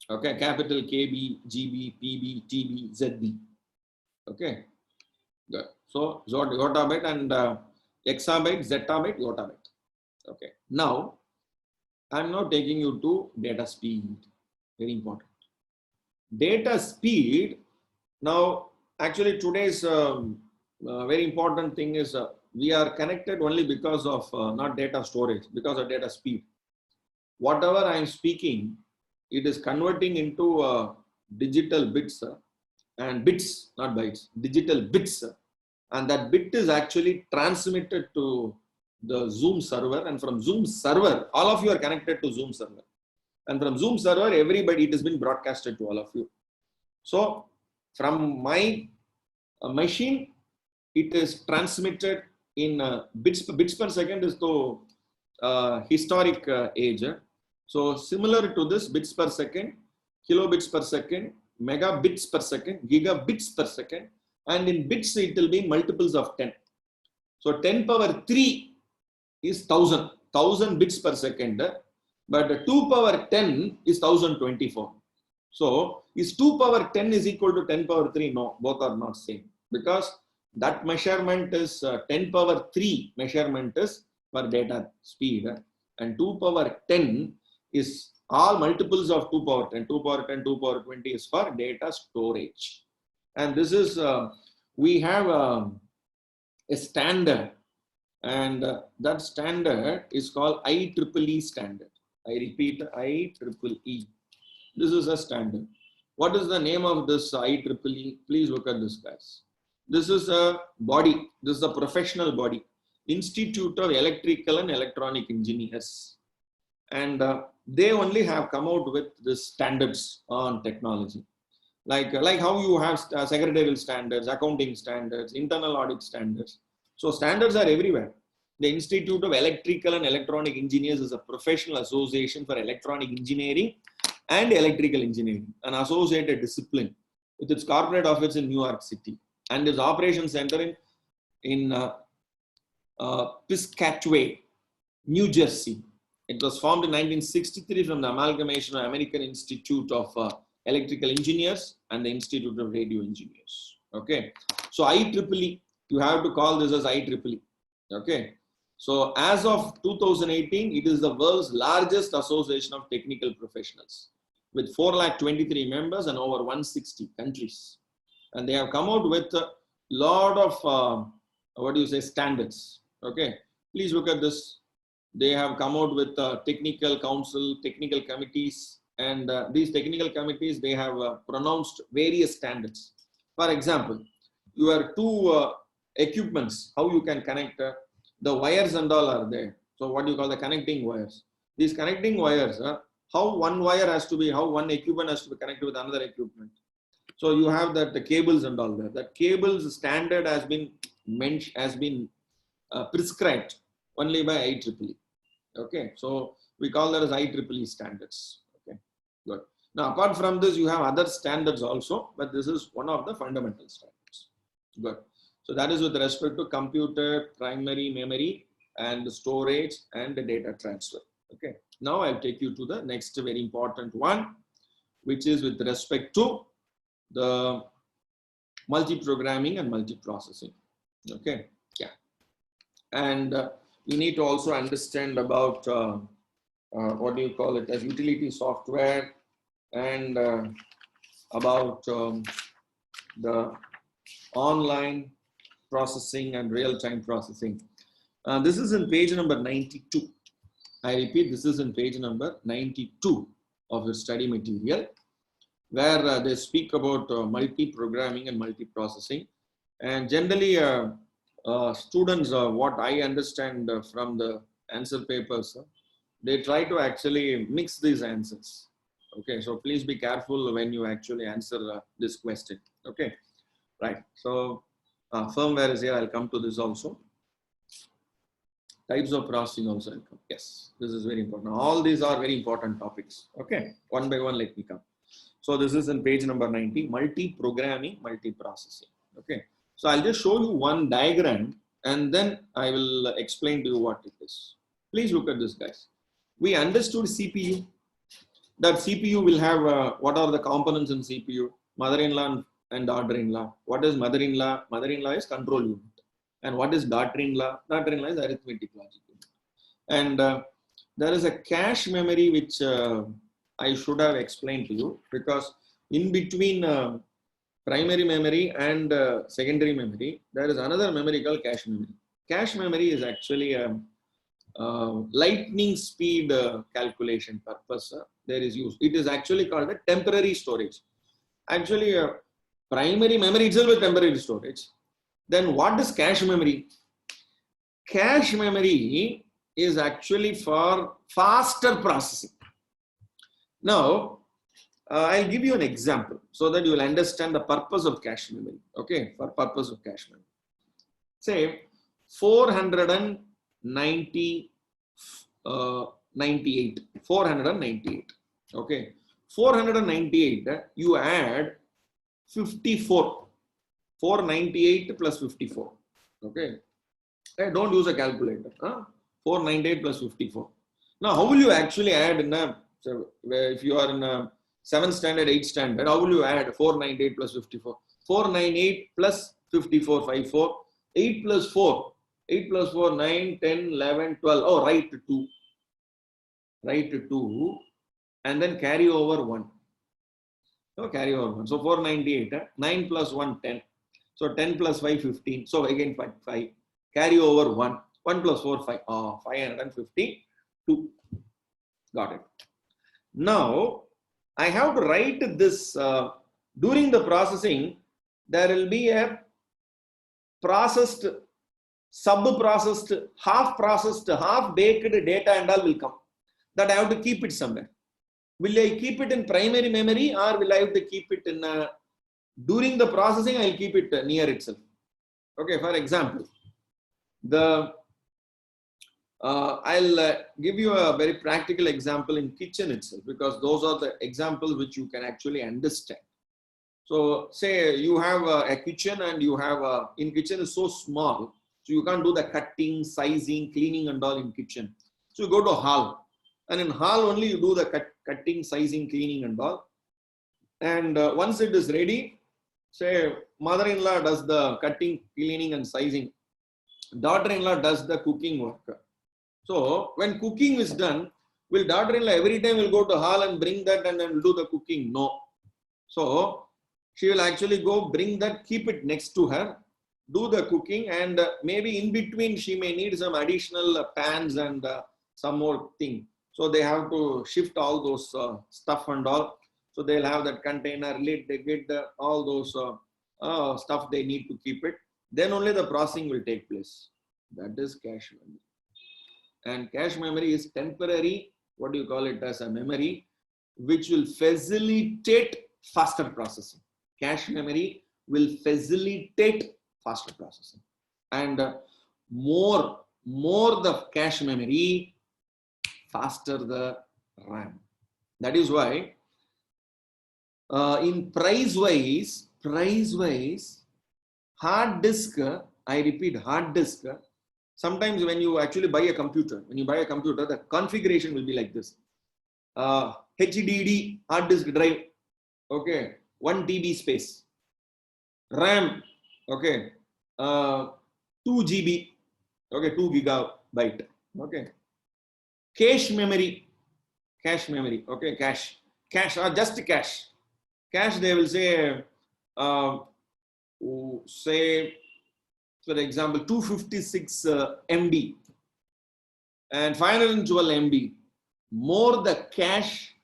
Okay. Capital KB, GB, PB, TB, ZB. Okay. Good. So, yottabyte and exabyte, zettabyte, yottabyte. Okay. Now, I'm now taking you to data speed. Very important. Data speed. Now, actually, today's very important thing is we are connected only because of not data storage, because of data speed. Whatever I am speaking, it is converting into digital bits and bits, not bytes, digital bits. And that bit is actually transmitted to the Zoom server, and from Zoom server, all of you are connected to Zoom server. And from Zoom server, everybody, it has been broadcasted to all of you. So from my machine, it is transmitted in bits per second is the historic age. So similar to this, bits per second, kilobits per second, megabits per second, gigabits per second, and in bits it will be multiples of 10. So 10 power 3 is 1000 bits per second, but 2 power 10 is 1024. So is 2 power 10 is equal to 10 power 3? No, both are not same, because that measurement is 10 power 3 measurement is for data speed, and 2 power 10 is all multiples of 2 power 10, 2 power 10, 2 power 20 is for data storage. And this is, we have a standard, and that standard is called IEEE standard. I repeat, IEEE. This is a standard. What is the name of this IEEE? Please look at this, guys. This is a body. This is a professional body. Institute of Electrical and Electronic Engineers. And they only have come out with the standards on technology. Like how you have secretarial standards, accounting standards, internal audit standards. So standards are everywhere. The Institute of Electrical and Electronic Engineers is a professional association for electronic engineering and electrical engineering, an associated discipline with its corporate office in New York City and its operations center in Piscataway, New Jersey. It was formed in 1963 from the amalgamation of American Institute of Electrical Engineers and the Institute of Radio Engineers. Okay, so IEEE, you have to call this as IEEE. Okay, so as of 2018, it is the world's largest association of technical professionals with 423 members and over 160 countries. And they have come out with a lot of, standards. Okay, please look at this. They have come out with technical council, technical committees, and these technical committees, they have pronounced various standards. For example, your two equipments, how you can connect, the wires and all are there. So what you call the connecting wires. These connecting wires, how one wire has to be, how one equipment has to be connected with another equipment. So you have that the cables and all that. That cables standard has been prescribed only by IEEE. Okay, so we call that as IEEE standards. Okay, good. Now, apart from this, you have other standards also, but this is one of the fundamental standards. Good. So that is with respect to computer, primary memory, and storage and the data transfer. Okay. Now I'll take you to the next very important one, which is with respect to the multiprogramming and multiprocessing. Okay. Yeah. And you need to also understand about what do you call it as utility software, and about the online processing and real-time processing. This is in page number 92. I repeat, this is in page number 92 of your study material, where they speak about multi-programming and multiprocessing. And generally, students, what I understand from the answer papers, they try to actually mix these answers. Okay, so please be careful when you actually answer this question. Okay, right. So firmware is here. I'll come to this also. Types of processing also I'll come. Yes, this is very important. All these are very important topics. Okay, one by one, let me come. So this is in page number 90, multi-programming, multi-processing. Okay, so I'll just show you one diagram and then I will explain to you what it is. Please look at this, guys. We understood CPU. That CPU will have what are the components in CPU? Mother-in-law and daughter-in-law. What is mother-in-law? Mother-in-law is control unit. And what is daughter-in-law? Daughter-in-law is arithmetic logic unit. And there is a cache memory which I should have explained to you, because in between primary memory and secondary memory, there is another memory called cache memory. Cache memory is actually a lightning speed calculation purpose. There is used. It is actually called a temporary storage. Actually, primary memory itself is temporary storage. Then what is cache memory? Cache memory is actually for faster processing. Now, I'll give you an example so that you will understand the purpose of cache memory. Okay, for purpose of cache memory. Say 498. 498. Okay, 498. You add 54. 498 plus 54. Okay, don't use a calculator. 498 plus 54. Now, how will you actually add in a, so if you are in a 7th standard, 8th standard, how will you add 498 plus 54? 498 plus 54, 54. 8 plus 4. 8 plus 4, 9, 10, 11, 12. Oh, write 2. Write 2 and then carry over 1. So carry over 1. So 498. 9 plus 1, 10. So 10 plus 5, 15. So again 5. Carry over 1. 1 plus 4, 5. 552. Got it. Now, I have to write this during the processing. There will be a processed, sub-processed, half-processed, half-baked data and all will come. That I have to keep it somewhere. Will I keep it in primary memory or will I have to keep it in during the processing? I'll keep it near itself. Okay, for example, I'll give you a very practical example in kitchen itself, because those are the examples which you can actually understand. So say you have a kitchen and you have in kitchen is so small, so you can't do the cutting, sizing, cleaning and all in kitchen. So you go to hall, and in hall only you do the cutting, sizing, cleaning and all. And once it is ready, say mother-in-law does the cutting, cleaning and sizing. Daughter-in-law does the cooking work. So when cooking is done, will daughter-in-law every time will go to hall and bring that and then do the cooking? No. So she will actually go bring that, keep it next to her, do the cooking, and maybe in between she may need some additional pans and some more thing. So they have to shift all those stuff and all. So they'll have that container, lid, they get all those stuff they need to keep it. Then only the processing will take place. That is cache memory. And cache memory is temporary, what do you call it, as a memory, which will facilitate faster processing. Cache memory will facilitate faster processing. And more the cache memory, faster the RAM. That is why in price-wise, hard disk, I repeat, hard disk. Sometimes when you actually buy a computer, the configuration will be like this. HDD, hard disk drive, okay, 1 TB space. RAM, okay, 2 GB, okay, 2 gigabyte, okay. Cache memory, okay, cache or just cache. Cache, they will say, for example, 256 MB and 512 MB. More the cache,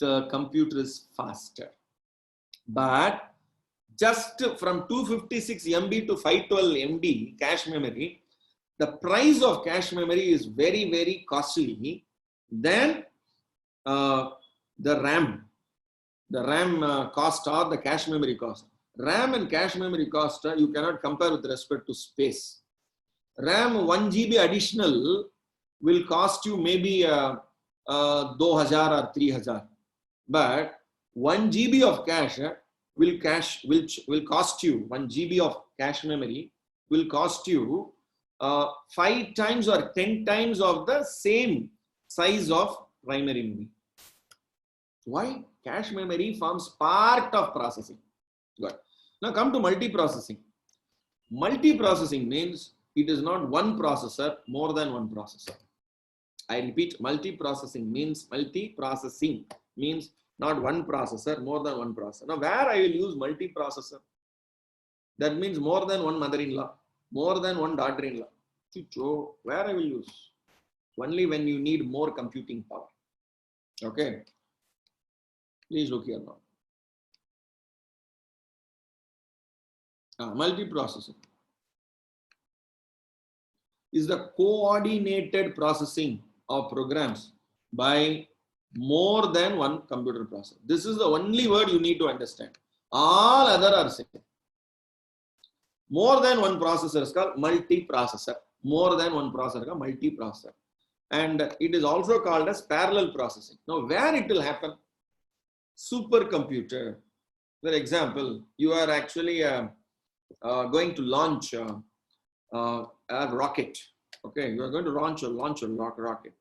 the computer is faster. But just from 256 MB to 512 MB cache memory, the price of cache memory is very, very costly than the RAM. The RAM cost or the cache memory cost. RAM and cache memory cost, you cannot compare with respect to space. RAM 1 GB additional will cost you maybe 2000 or 3000. But 1 GB of cache will cost you, 1 GB of cache memory will cost you 5 times or 10 times of the same size of primary memory. Why? Cache memory forms part of processing. Good. Now come to multiprocessing. Multiprocessing means it is not one processor, more than one processor. I repeat, multiprocessing means not one processor, more than one processor. Now where I will use multiprocessor? That means more than one mother-in-law, more than one daughter-in-law. So where I will use? Only when you need more computing power. Okay. Please look here now. Multiprocessing is the coordinated processing of programs by more than one computer processor. This is the only word you need to understand. All other are same. More than one processor is called multiprocessor. More than one processor is called multiprocessor. And it is also called as parallel processing. Now, where it will happen? Supercomputer. For example, you are actually going to launch a rocket. Okay, you are going to launch a rocket.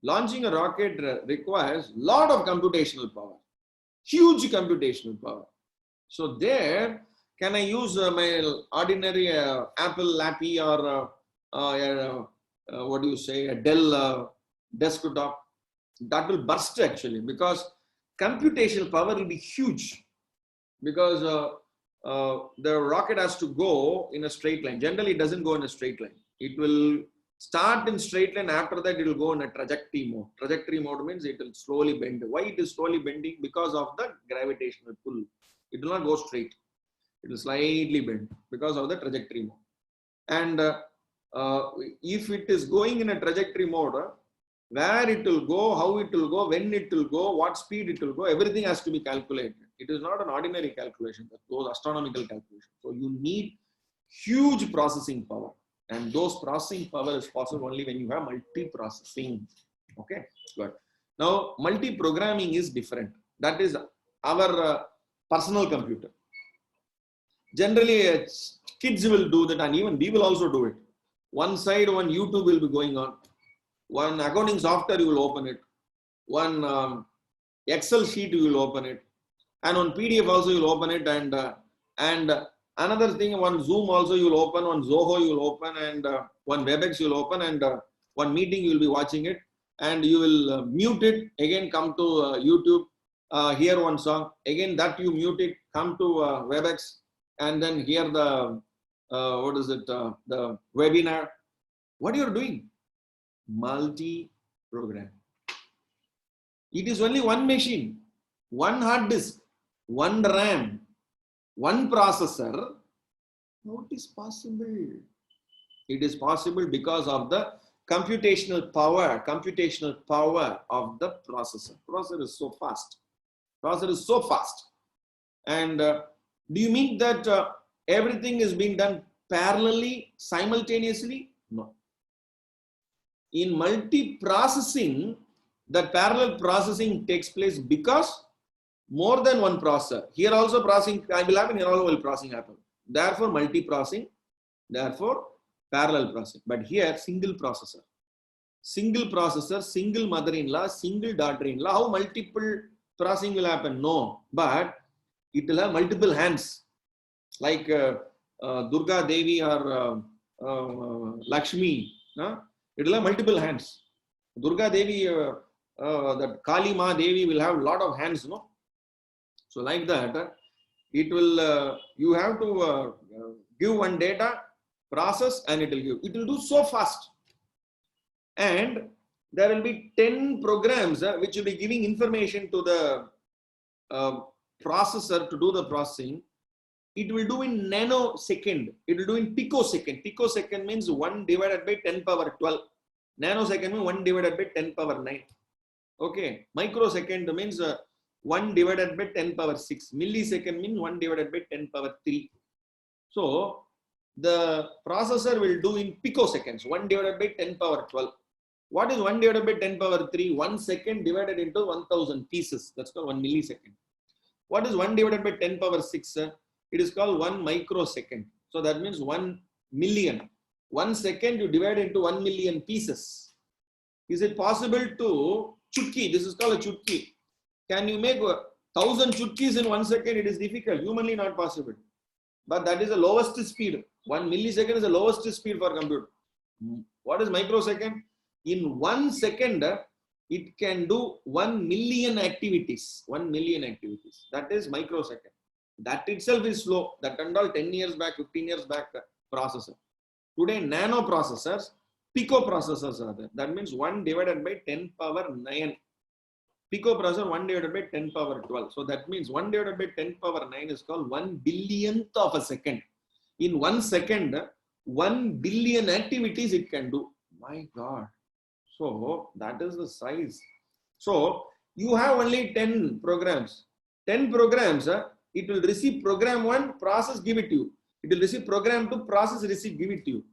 Launching a rocket requires a lot of computational power, huge computational power. So there, can I use my ordinary Apple Lappy or what do you say, a Dell desktop? That will burst actually, because computational power will be huge, because the rocket has to go in a straight line. Generally, it doesn't go in a straight line. It will start in straight line. After that, it will go in a trajectory mode. Trajectory mode means it will slowly bend. Why it is slowly bending? Because of the gravitational pull. It will not go straight. It will slightly bend because of the trajectory mode. And if it is going in a trajectory mode, where it will go, how it will go, when it will go, what speed it will go, everything has to be calculated. It is not an ordinary calculation, but those astronomical calculations. So you need huge processing power, and those processing power is possible only when you have multiprocessing. Okay, good. Now multiprogramming is different. That is our personal computer. Generally, kids will do that, and even we will also do it. One side, one YouTube will be going on. One accounting software, you will open it. One Excel sheet, you will open it. And on PDF also, you will open it. And another thing, one Zoom also you will open. One Zoho you will open. And one WebEx you will open. And one meeting you will be watching it. And you will mute it. Again, come to YouTube. Hear one song. Again, that you mute it. Come to WebEx. And then hear the, the webinar. What you are doing? Multi-program. It is only one machine, one hard disk, one RAM, one processor. How it is possible? It is possible because of the computational power of the processor. Processor is so fast. Processor is so fast. And do you mean that everything is being done parallelly, simultaneously? No. In multiprocessing, that parallel processing takes place because more than one processor. Here also processing will happen, here also will processing happen. Therefore, multiprocessing. Therefore, parallel processing. But here, single processor, single mother-in-law, single daughter-in-law. How multiple processing will happen? No, but it will have multiple hands, like Durga Devi or Lakshmi. It will have multiple hands. Durga Devi, that Kali Ma Devi will have a lot of hands, no? So like that, it will. You have to give one data, process, and it will give. It will do so fast. And there will be 10 programs which will be giving information to the processor to do the processing. It will do in nanosecond. It will do in picosecond. Picosecond means 1 divided by 10 power 12. Nanosecond means 1 divided by 10 power 9. Okay. Microsecond means 1 divided by 10 power 6. Millisecond means 1 divided by 10 power 3. So the processor will do in picoseconds. 1 divided by 10 power 12. What is 1 divided by 10 power 3? 1 second divided into 1000 pieces. That's called 1 millisecond. What is 1 divided by 10 power 6? It is called 1 microsecond. So that means 1 million. 1 second you divide into 1 million pieces. Is it possible to chutki? This is called a chutki. Can you make 1000 chutkis in 1 second? It is difficult. Humanly not possible. But that is the lowest speed. 1 millisecond is the lowest speed for computer. What is microsecond? In 1 second, it can do 1 million activities. 1 million activities. That is microsecond. That itself is slow. That and all 10 years back, 15 years back processor. Today, nano processors, pico processors are there. That means 1 divided by 10 power 9. Pico processor 1 divided by 10 power 12. So that means 1 divided by 10 power 9 is called 1 billionth of a second. In 1 second, 1 billion activities it can do. My God. So that is the size. So you have only 10 programs. 10 programs, it will receive program 1, process, give it to you. It will receive program 2, process, receive, give it to you.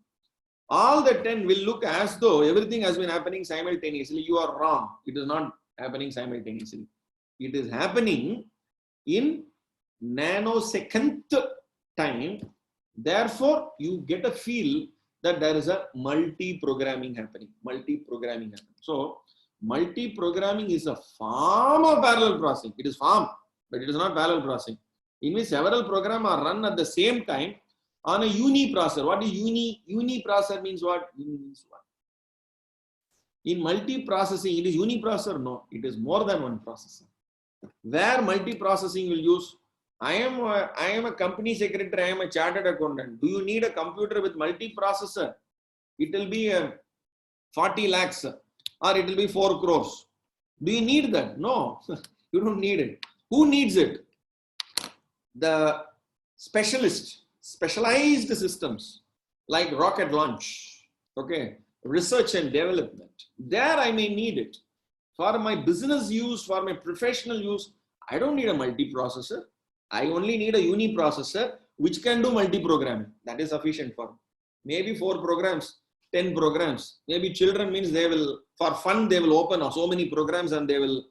All the 10 will look as though everything has been happening simultaneously. You are wrong. It is not happening simultaneously. It is happening in nanosecond time. Therefore, you get a feel that there is a multi-programming happening. Multi-programming happening. So, multi-programming is a form of parallel processing. It is form, but it is not parallel processing. In which several programs are run at the same time on a uniprocessor. What is uniprocessor means what? In multiprocessing, it is uniprocessor? No, it is more than one processor. Where multiprocessing will use? I am a company secretary, I am a chartered accountant. Do you need a computer with multiprocessor? It will be 40 lakhs or it will be 4 crores. Do you need that? No, you don't need it. Who needs it? The specialized systems like rocket launch, okay, research and development. There I may need it. For my business use, for my professional use, I don't need a multiprocessor. I only need a uniprocessor which can do multiprogramming. That is sufficient for me. Maybe 4 programs, 10 programs. Maybe children means they will, for fun, they will open so many programs and they will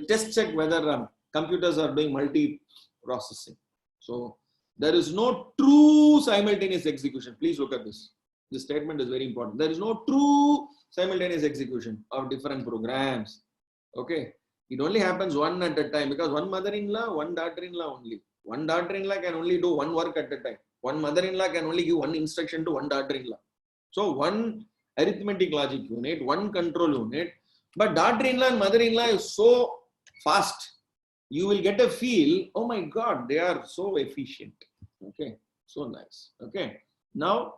test check whether computers are doing multiprocessing. So there is no true simultaneous execution. Please look at this. This statement is very important. There is no true simultaneous execution of different programs. Okay. It only happens one at a time because one mother-in-law, one daughter-in-law only. One daughter-in-law can only do one work at a time. One mother-in-law can only give one instruction to one daughter-in-law. So one arithmetic logic unit, one control unit. But daughter-in-law and mother-in-law is so fast. You will get a feel, oh my God, they are so efficient. Okay. So nice. Okay. Now,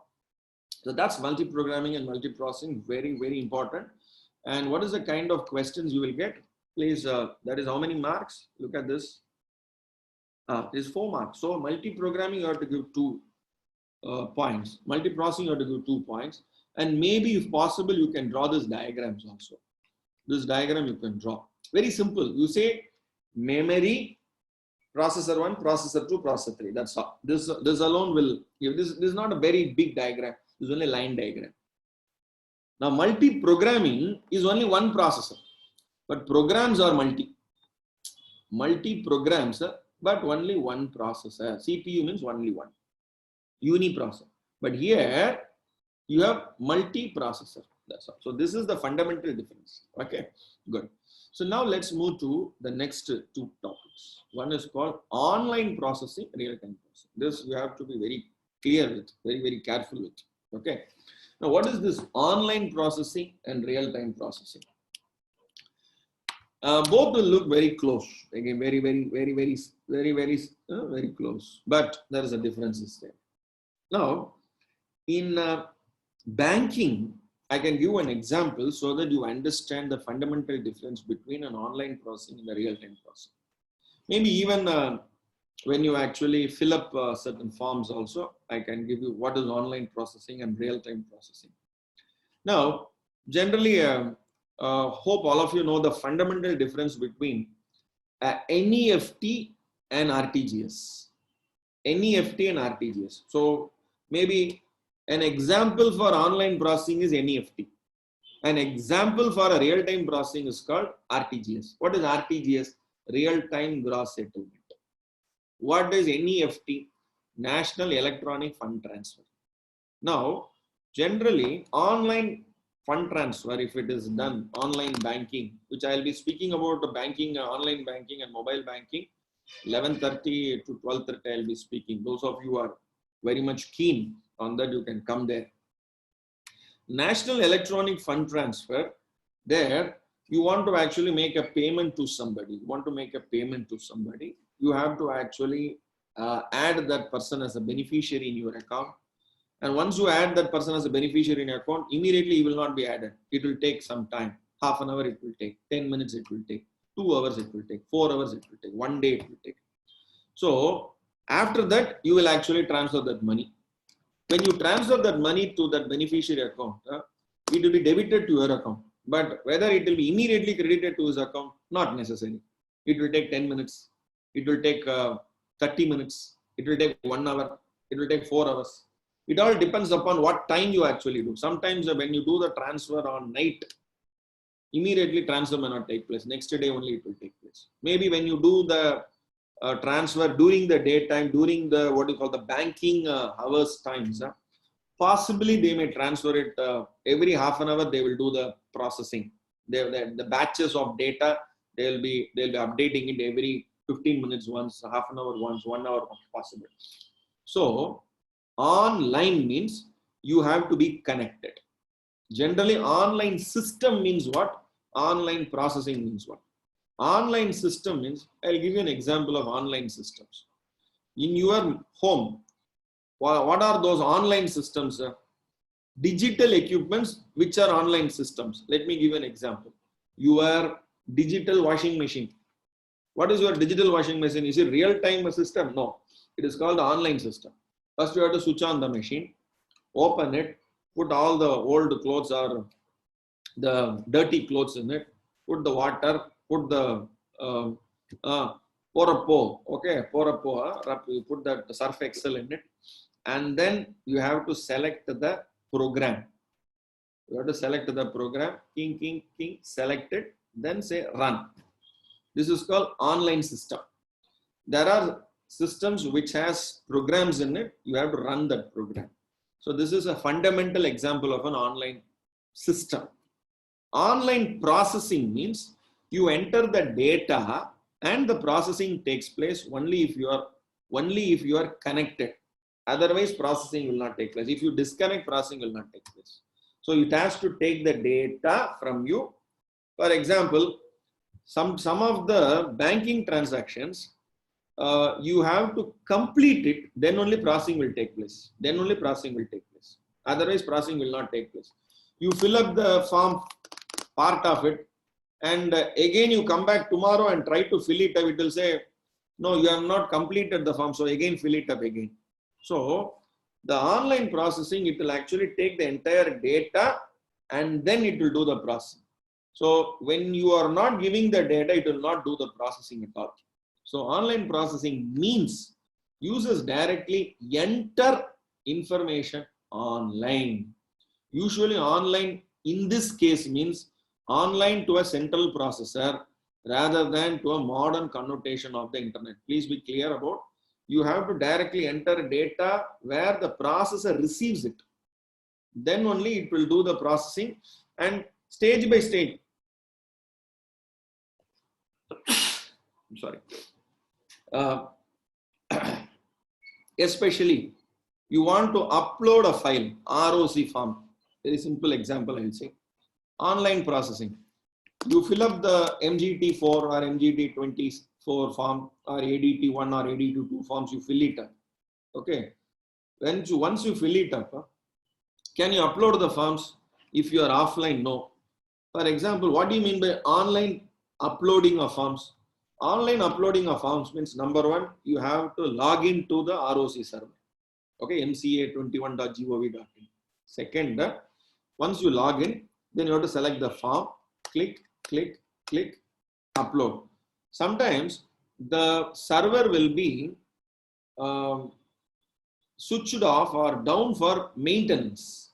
so that's multiprogramming and multiprocessing. Very, very important. And what is the kind of questions you will get? Please, that is how many marks? Look at this. This is 4 marks. So multiprogramming, you have to give 2 points. Multiprocessing, you have to give 2 points. And maybe if possible, you can draw this diagrams also. This diagram you can draw. Very simple. You say memory, processor 1, processor 2, processor 3. That's all. This alone will give. This is not a very big diagram. This is only a line diagram. Now multiprogramming is only one processor. But programs are multi. Multi programs, but only one processor. CPU means only one, uniprocessor. But here you have multiprocessor. That's all. So this is the fundamental difference. Okay, good. So now let's move to the next two topics. One is called online processing, real-time processing. This you have to be very clear with, very careful with. Okay. Now what is this online processing and real-time processing? Both will look very close. Again, very close. But there is a difference there. Now, in banking, I can give an example so that you understand the fundamental difference between an online processing and the real-time processing. Maybe even when you actually fill up certain forms also, I can give you what is online processing and real-time processing. Now, generally, hope all of you know the fundamental difference between NEFT and RTGS. NEFT and RTGS. So maybe an example for online processing is NEFT. An example for a real-time processing is called RTGS. What is RTGS? Real-time gross settlement. What is NEFT? National Electronic Fund Transfer. Now, generally, online fund transfer, if it is done online banking, which I will be speaking about the banking, online banking and mobile banking, 11:30 to 12:30 I will be speaking. Those of you who are very much keen on that, you can come there. National Electronic Fund Transfer, there you want to actually make a payment to somebody. You want to make a payment to somebody. You have to actually add that person as a beneficiary in your account. And once you add that person as a beneficiary in your account, immediately he will not be added. It will take some time. Half an hour it will take, 10 minutes it will take, 2 hours it will take, 4 hours it will take, 1 day it will take. So after that, you will actually transfer that money. When you transfer that money to that beneficiary account, it will be debited to your account. But whether it will be immediately credited to his account, not necessary. It will take 10 minutes. It will take 30 minutes. It will take 1 hour. It will take 4 hours. It all depends upon what time you actually do. Sometimes when you do the transfer on night, immediately transfer may not take place. Next day only it will take place. Maybe when you do the transfer during the daytime, during the what you call the banking hours times, possibly they may transfer it every half an hour. They will do the processing. The batches of data they'll be updating it every 15 minutes once, half an hour once, 1 hour possible. So online means you have to be connected. Generally, online system means what? Online processing means what? Online system means, I'll give you an example of online systems. In your home, what are those online systems? Digital equipments which are online systems. Let me give you an example. Your digital washing machine. What is your digital washing machine? Is it real-time system? No. It is called the online system. First, you have to switch on the machine, open it, put all the old clothes or the dirty clothes in it, put the water, put the Porapo, okay, Porapo, you put that Surf Excel in it, and then you have to select the program. You have to select the program, king, select it, then say run. This is called online system. There are systems which has programs in it, you have to run that program. So this is a fundamental example of an online system. Online processing means you enter the data and the processing takes place only if you are connected. Otherwise, processing will not take place. If you disconnect, processing will not take place. So it has to take the data from you. For example, some of the banking transactions, you have to complete it, then only processing will take place. Otherwise, processing will not take place. You fill up the form, part of it, and again you come back tomorrow and try to fill it up. It will say, no, you have not completed the form, so again fill it up again. So the online processing, it will actually take the entire data and then it will do the processing. So when you are not giving the data, it will not do the processing at all. So online processing means users directly enter information online. Usually online in this case means online to a central processor rather than to a modern connotation of the internet. Please be clear about, you have to directly enter data where the processor receives it. Then only it will do the processing, and stage by stage. I'm sorry. Especially, you want to upload a file, ROC form. Very simple example, I will say. Online processing. You fill up the MGT4 or MGT24 form, or ADT1 or ADT2 forms, you fill it up. Okay. Once you fill it up, can you upload the forms if you are offline? No. For example, what do you mean by online uploading of forms? Online uploading of forms means, number one, you have to log into the ROC server. Okay, mca21.gov.in. Second, once you log in, then you have to select the form, click, upload. Sometimes the server will be switched off or down for maintenance.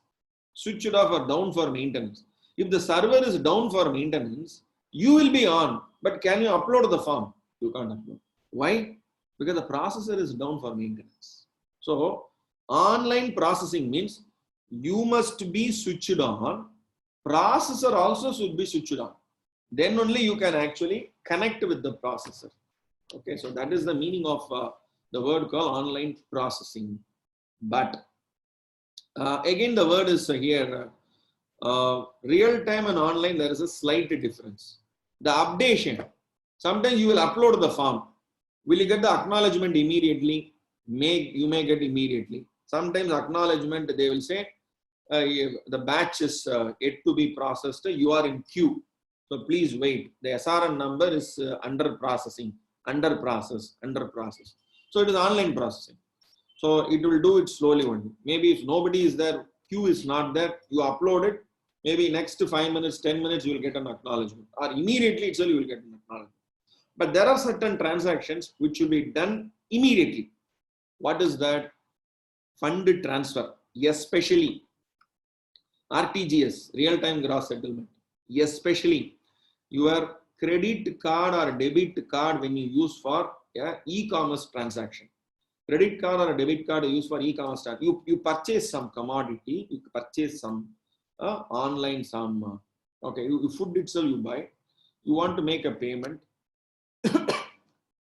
Switched off or down for maintenance. If the server is down for maintenance, you will be on, but can you upload the form? You can't upload. Why? Because the processor is down for maintenance. So, online processing means you must be switched on. Processor also should be switched on. Then only you can actually connect with the processor. Okay, so that is the meaning of the word called online processing. But again, the word is here, real time and online, there is a slight difference. The updation, sometimes you will upload the form. Will you get the acknowledgement immediately? You may get immediately. Sometimes acknowledgement, they will say, the batch is yet to be processed, you are in queue. So please wait. The SRN number is under processing, under process. So it is online processing. So it will do it slowly only. Maybe if nobody is there, queue is not there, you upload it, maybe next 5 minutes, 10 minutes, you will get an acknowledgement, or immediately itself you will get an acknowledgement. But there are certain transactions which will be done immediately. What is that? Fund transfer, especially RTGS, real-time gross settlement, especially your credit card or debit card when you use for e-commerce transaction. Credit card or a debit card used for e-commerce transaction. You purchase some commodity, you purchase some online, some, okay, you food itself you buy, you want to make a payment.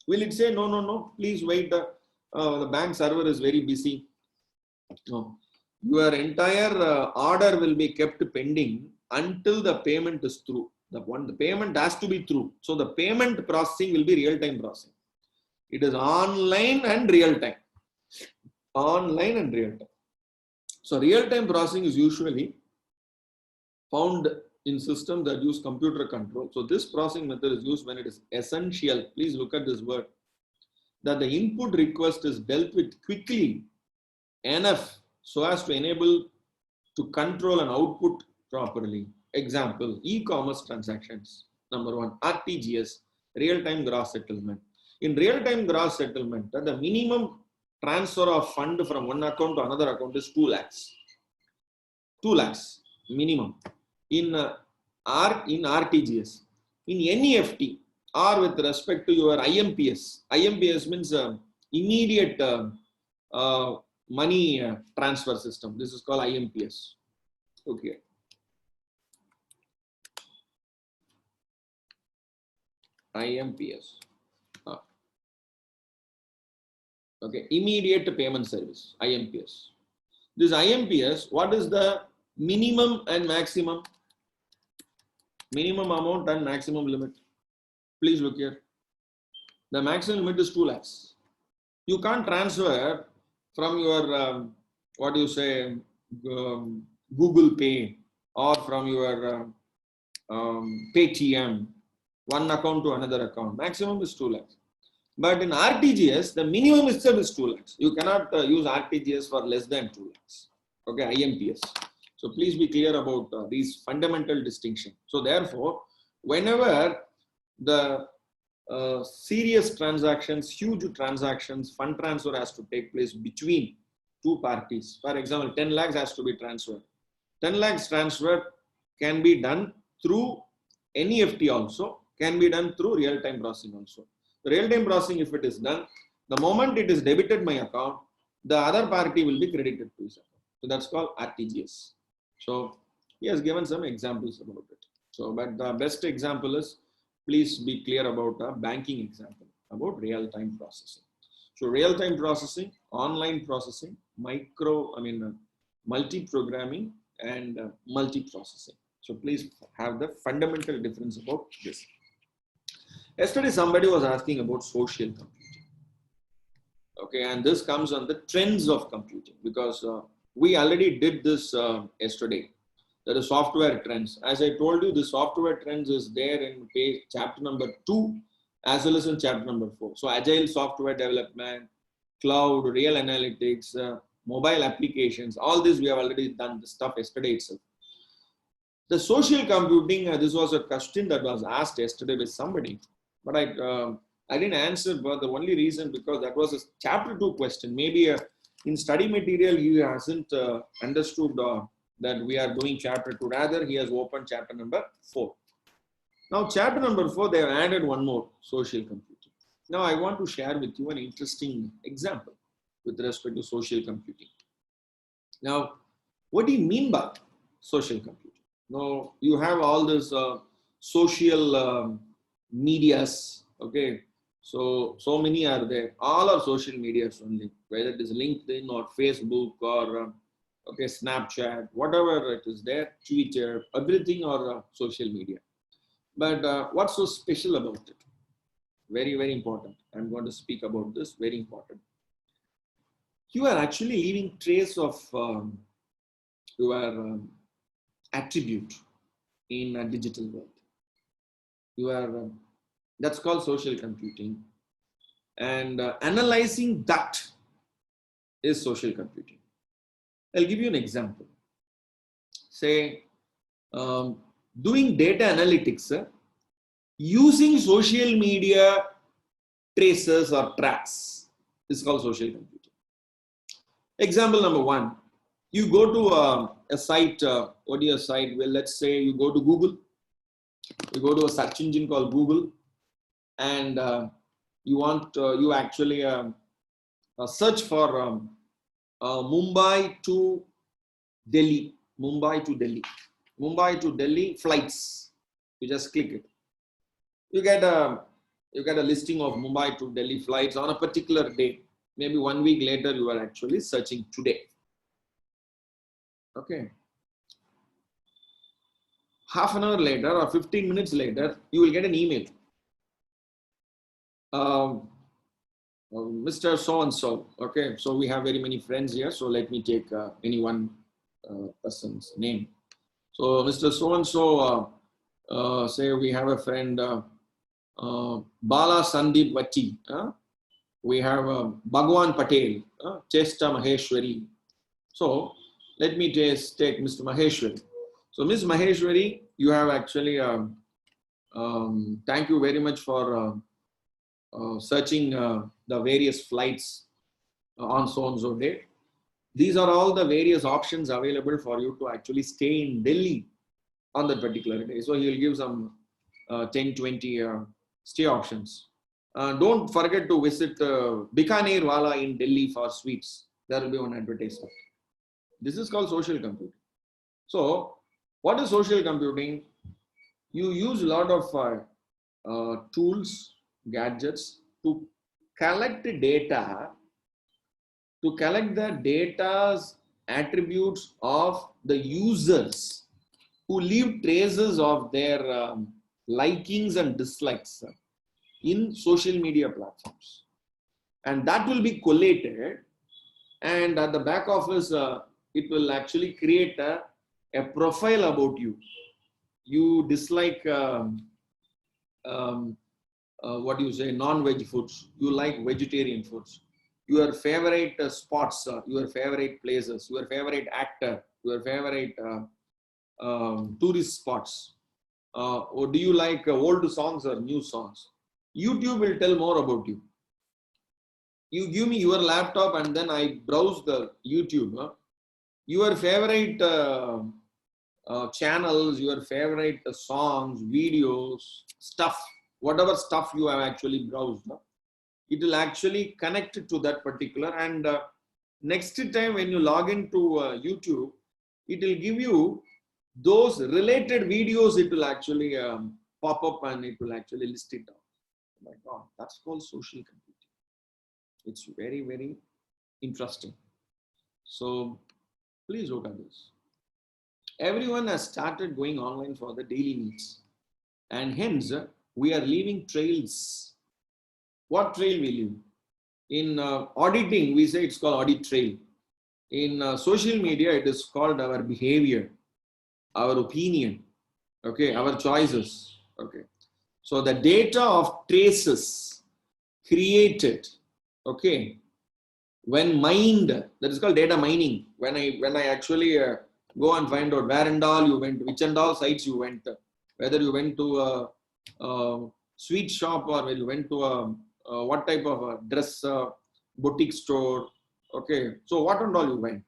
Will it say, no, please wait, the bank server is very busy? No. Your entire order will be kept pending until the payment is through. The payment has to be through. So the payment processing will be real-time processing. It is online and real-time. Online and real-time. So real-time processing is usually found in systems that use computer control. So this processing method is used when it is essential. Please look at this word. That the input request is dealt with quickly enough so as to enable to control and output properly. Example, e-commerce transactions. Number one, RTGS, real-time gross settlement. In real-time gross settlement, the minimum transfer of fund from one account to another account is 2 lakhs. 2 lakhs minimum. In RTGS. In NEFT or with respect to your IMPS. IMPS means immediate money transfer system. This is called IMPS. Okay. IMPS. Okay, immediate payment service, IMPS. This IMPS, what is the minimum and maximum? Minimum amount and maximum limit. Please look here. The maximum limit is 2 lakhs. You can't transfer from your, what do you say, Google Pay or from your Paytm, one account to another account. Maximum is 2 lakhs. But in RTGS, the minimum itself is 2 lakhs. You cannot use RTGS for less than 2 lakhs. Okay, IMPS. So please be clear about these fundamental distinctions. So therefore, whenever the serious transactions, huge transactions, fund transfer has to take place between two parties. For example, 10 lakhs has to be transferred. 10 lakhs transfer can be done through NEFT also, can be done through real-time processing also. The real-time processing, if it is done, the moment it is debited my account, the other party will be credited to his account. So that's called RTGS. So he has given some examples about it. So, but the best example is, please be clear about a banking example about real-time processing. So real-time processing, online processing, multi-programming and multiprocessing. So please have the fundamental difference about this. Yesterday, somebody was asking about social computing. Okay, and this comes on the trends of computing, because we already did this yesterday. That is software trends. As I told you, the software trends is there in page chapter number 2 as well as in chapter number 4. So agile software development, cloud, real analytics, mobile applications, all this we have already done the stuff yesterday itself. The social computing, this was a question that was asked yesterday with somebody, but I didn't answer for the only reason because that was a chapter 2 question. Maybe in study material he hasn't understood that we are doing chapter 2. Rather, he has opened chapter number 4. Now, chapter number 4, they have added one more, social computing. Now, I want to share with you an interesting example with respect to social computing. Now, what do you mean by social computing? Now, you have all this social medias, okay? So many are there. All are social medias only, whether it is LinkedIn or Facebook or okay, Snapchat, whatever it is there, Twitter, everything or social media. But what's so special about it? Very, very important. I'm going to speak about this, very important. You are actually leaving trace of your attribute in a digital world. You are, that's called social computing. And analyzing that is social computing. I'll give you an example. Say, doing data analytics using social media traces or tracks is called social computing. Example number 1, you go to a site, what is a site? Well, let's say you go to Google, you go to a search engine called Google, and you actually search for Mumbai to Delhi flights. You just click it. You get a listing of Mumbai to Delhi flights on a particular day. Maybe 1 week later, you are actually searching today. Okay. Half an hour later or 15 minutes later, you will get an email. Mr. So-and-so, okay, so we have very many friends here, so let me take any one person's name. So Mr. So-and-so, say we have a friend, Bala Sandeep Vatti, we have Bhagwan Patel, Chesta Maheshwari. So let me just take Mr. Maheshwari. So Ms. Maheshwari, you have actually, thank you very much for searching the various flights on so-and-so day. These are all the various options available for you to actually stay in Delhi on that particular day. So he'll give some 10, 20 stay options. Don't forget to visit Bikaner Wala in Delhi for sweets. There will be one advertisement. This is called social computing. So what is social computing? You use a lot of tools, gadgets to collect the data, to collect the data's attributes of the users who leave traces of their likings and dislikes in social media platforms. And that will be collated, and at the back office, it will actually create a profile about you. You dislike what do you say, non-veg foods, you like vegetarian foods, your favorite spots, your favorite places, your favorite actor, your favorite tourist spots, or do you like old songs or new songs? YouTube will tell more about you. You give me your laptop and then I browse the YouTube. Your favorite channels, your favorite songs, videos, stuff, whatever stuff you have actually browsed, it will actually connect to that particular. And next time when you log into YouTube, it will give you those related videos. It will actually pop up and it will actually list it down. Oh my God, that's called social computing. It's very, very interesting. So please look at this. Everyone has started going online for the daily needs, and hence we are leaving trails. What trail we leave? In auditing, we say it's called audit trail. In social media, it is called our behavior, our opinion, okay, our choices, okay. So the data of traces created, okay, when mined, that is called data mining. When I actually go and find out where and all you went, which and all sites you went, whether you went to a sweet shop or whether you went to a what type of a dress boutique store, okay, so what and all you went.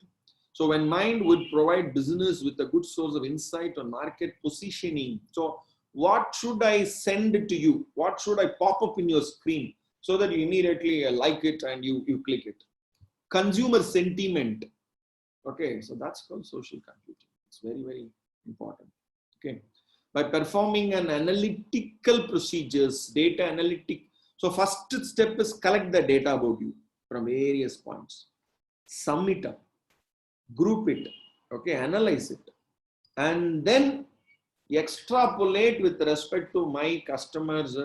So when mind would provide business with a good source of insight on market positioning. So what should I send to you? What should I pop up in your screen so that you immediately like it and you click it? Consumer sentiment. Okay, so that's called social computing. It's very, very important. Okay, by performing an analytical procedures, data analytic. So first step is collect the data about you from various points, sum it up, group it, okay, analyze it, and then extrapolate with respect to my customers.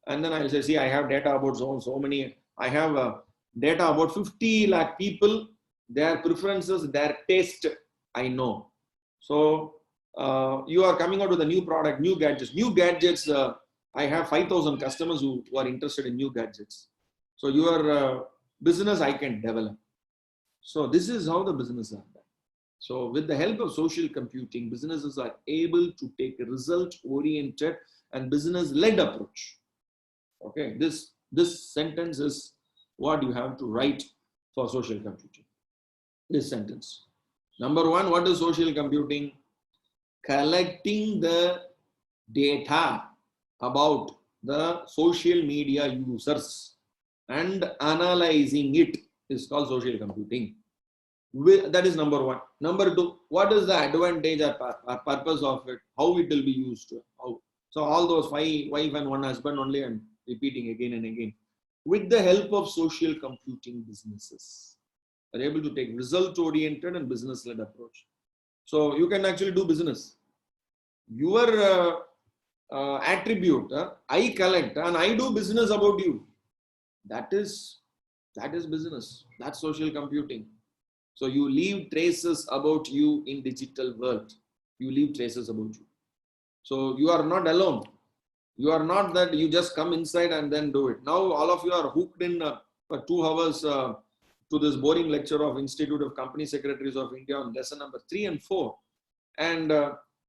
And then I'll say, see, I have data about so many. I have data about 50 lakh people, their preferences, their taste, I know. So you are coming out with a new product, new gadgets. I have 5,000 customers who are interested in new gadgets. So your business I can develop. So this is how the business are done. So with the help of social computing, businesses are able to take a result-oriented and business-led approach. Okay, this sentence is what you have to write for social computing. This sentence. Number one, what is social computing? Collecting the data about the social media users and analyzing it is called social computing. That is number one. Number two, what is the advantage or purpose of it? How it will be used? How? So all those wife and one husband only I'm repeating again and again. With the help of social computing, businesses are able to take result-oriented and business-led approach. So you can actually do business. Your attribute, I collect and I do business about you. That is business. That's social computing. So you leave traces about you in digital world. You leave traces about you. So you are not alone. You are not that you just come inside and then do it. Now all of you are hooked in for 2 hours to this boring lecture of Institute of Company Secretaries of India on lesson number 3 and 4. And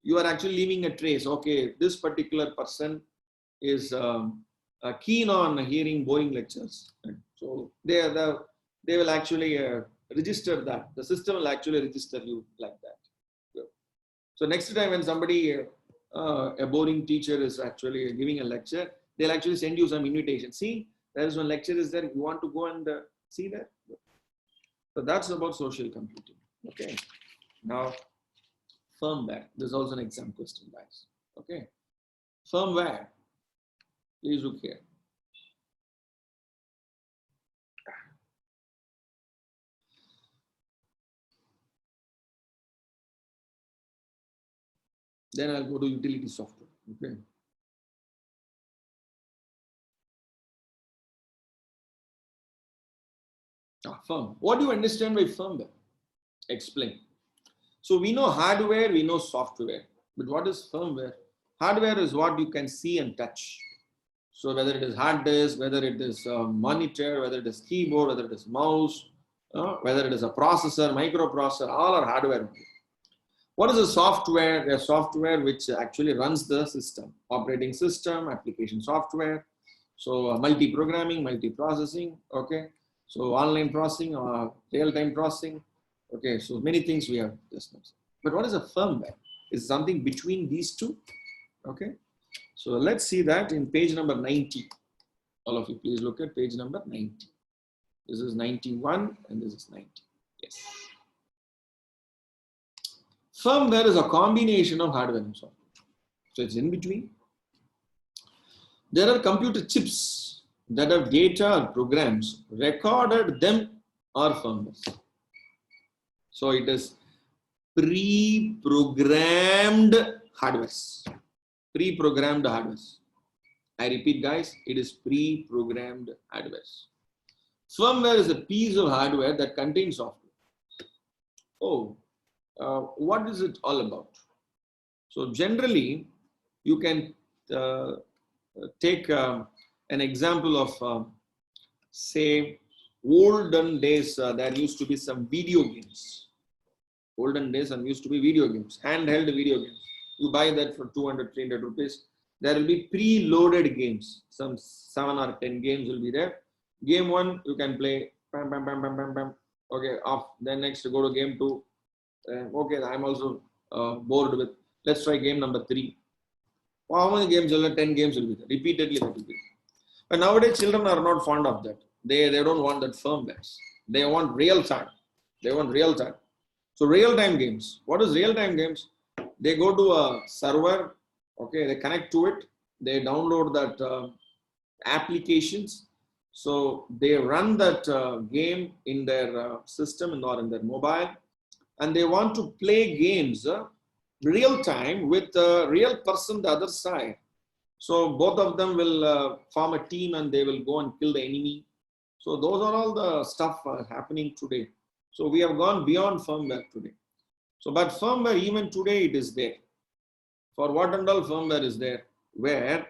you are actually leaving a trace. Okay, this particular person is keen on hearing boring lectures. So they will actually register that. The system will actually register you like that. So next time when somebody, a boring teacher is actually giving a lecture, they'll actually send you some invitation. See, there is one lecture is there. You want to go and see that? So that's about social computing. Okay. Now, firmware. This is also an exam question, guys. Okay. Firmware. Please look here. Then I'll go to utility software. Okay. Firm. What do you understand by firmware? Explain. So we know hardware, we know software. But what is firmware? Hardware is what you can see and touch. So whether it is hard disk, whether it is a monitor, whether it is keyboard, whether it is mouse, whether it is a processor, microprocessor, all are hardware. What is a software? A software which actually runs the system, operating system, application software. So multiprogramming, multiprocessing, okay. So online processing or real-time processing. Okay, so many things we have discussed. But what is a firmware? Is something between these two. Okay. So let's see that in page number 90. All of you, please look at page number 90. This is 91 and this is 90. Yes. Firmware is a combination of hardware and software. So it's in between. There are computer chips that have data or programs. Recorded them are firmware. So it is pre-programmed hardware. Pre-programmed hardware. I repeat, guys, it is pre-programmed hardware. Firmware is a piece of hardware that contains software. Oh, what is it all about? So generally, you can take an example of, say, olden days. There used to be some video games. Olden days, and used to be video games, handheld video games. You buy that for 200, 300 rupees. There will be pre-loaded games. Some 7 or 10 games will be there. Game 1, you can play. Bam, bam, bam, bam, bam, bam. Okay, off. Then next, go to game 2. Okay, I'm also bored with. Let's try game number 3. How many games will there? 10 games will be there. Repeatedly, that will be. But nowadays, children are not fond of that. They don't want that firmware. They want real time. They want real time. So real-time games. What is real-time games? They go to a server. Okay, they connect to it. They download that applications. So they run that game in their system or in their mobile, and they want to play games real time with a real person the other side. So both of them will form a team and they will go and kill the enemy. So those are all the stuff happening today. So we have gone beyond firmware today. So but firmware even today it is there. For what and all firmware is there? Where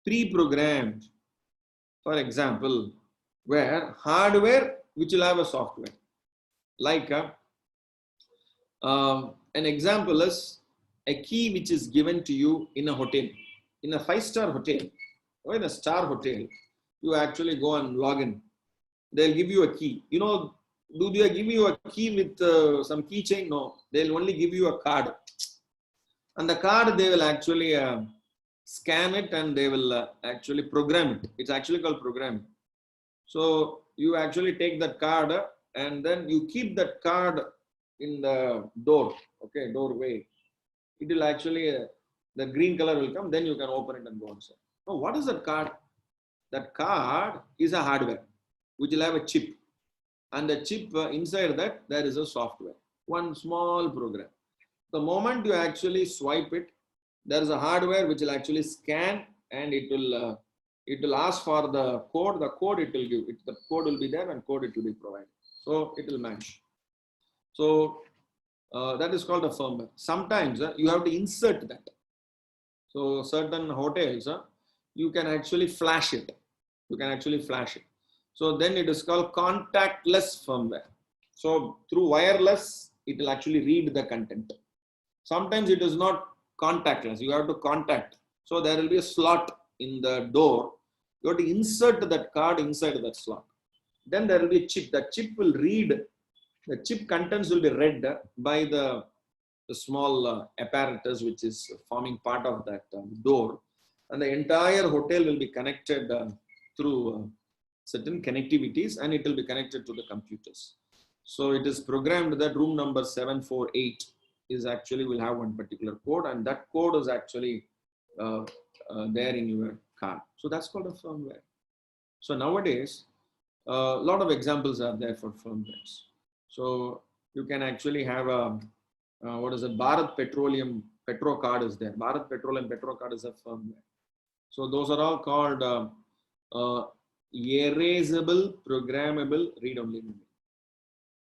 pre-programmed, for example, where hardware which will have a software. Like an example is a key which is given to you in a hotel, in a 5-star hotel or in a star hotel. You actually go and log in. They'll give you a key. You know, do they give you a key with some keychain? No, they'll only give you a card. And the card, they will actually scan it and they will actually program it. It's actually called programming. So you actually take that card and then you keep that card in the door, okay, doorway. It will actually, the green color will come, then you can open it and go inside. Now, what is that card? That card is a hardware, which will have a chip. And the chip inside that, there is a software, one small program. The moment you actually swipe it, there is a hardware which will actually scan and it will ask for the code. The code it will give. The code will be there and code it will be provided. So it will match. So that is called a firmware. Sometimes you have to insert that. So certain hotels, you can actually flash it. You can actually flash it. So then it is called contactless firmware. So through wireless, it will actually read the content. Sometimes it is not contactless. You have to contact. So there will be a slot in the door. You have to insert that card inside that slot. Then there will be a chip. The chip will read. The chip contents will be read by the small apparatus which is forming part of that door. And the entire hotel will be connected through certain connectivities and it will be connected to the computers. So it is programmed that room number 748 is actually will have one particular code and that code is actually there in your card. So that's called a firmware. So nowadays, a lot of examples are there for firmwares. So you can actually have a, what is it, Bharat Petroleum Petro card is there. Bharat Petroleum Petro card is a firmware. So those are all called erasable, programmable, read-only memory.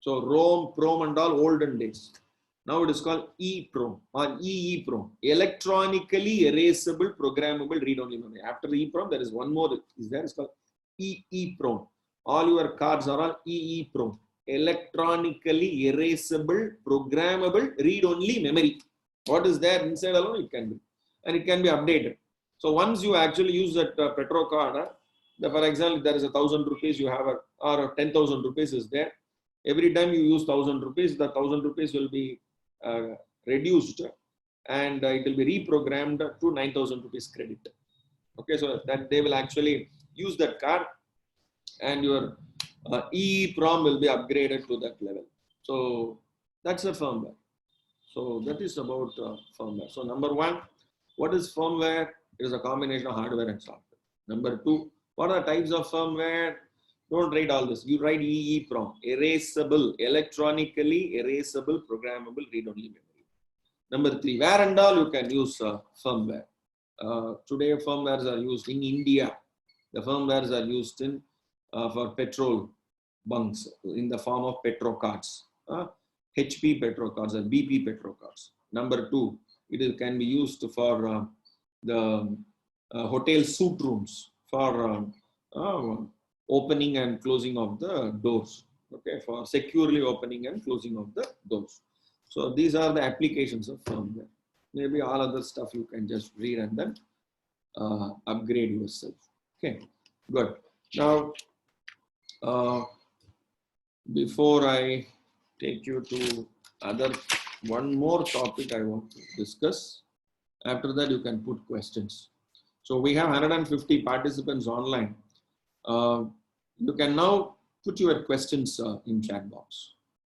So ROM, PROM and all olden days. Now it is called EEPROM or EEPROM, electronically erasable, programmable, read-only memory. After EEPROM, there is one more is there. It's called EEPROM. All your cards are all EEPROM, electronically erasable, programmable, read-only memory. What is there inside alone, it can be. And it can be updated. So once you actually use that Petro card, for example, there is 1,000 rupees you have, or 10,000 rupees is there. Every time you use 1,000 rupees, the 1,000 rupees will be reduced and it will be reprogrammed to 9,000 rupees credit. Okay, so that they will actually use that card, and your EEPROM will be upgraded to that level. So that's the firmware. So that is about firmware. So number one, what is firmware? It is a combination of hardware and software. Number two, what are types of firmware? Don't write all this. You write EEPROM, erasable, electronically erasable, programmable, read-only memory. Number three, where and all you can use firmware. Today, firmwares are used in India. The firmwares are used in for petrol bunks in the form of petro cards, HP petro cards or BP petro cards. Number two, can be used for the hotel suite rooms for opening and closing of the doors. Okay, for securely opening and closing of the doors. So these are the applications of firmware. Maybe all other stuff you can just read and then upgrade yourself. Okay, good. Now, before I take you to one more topic I want to discuss. After that, you can put questions. So we have 150 participants online. You can now put your questions in chat box.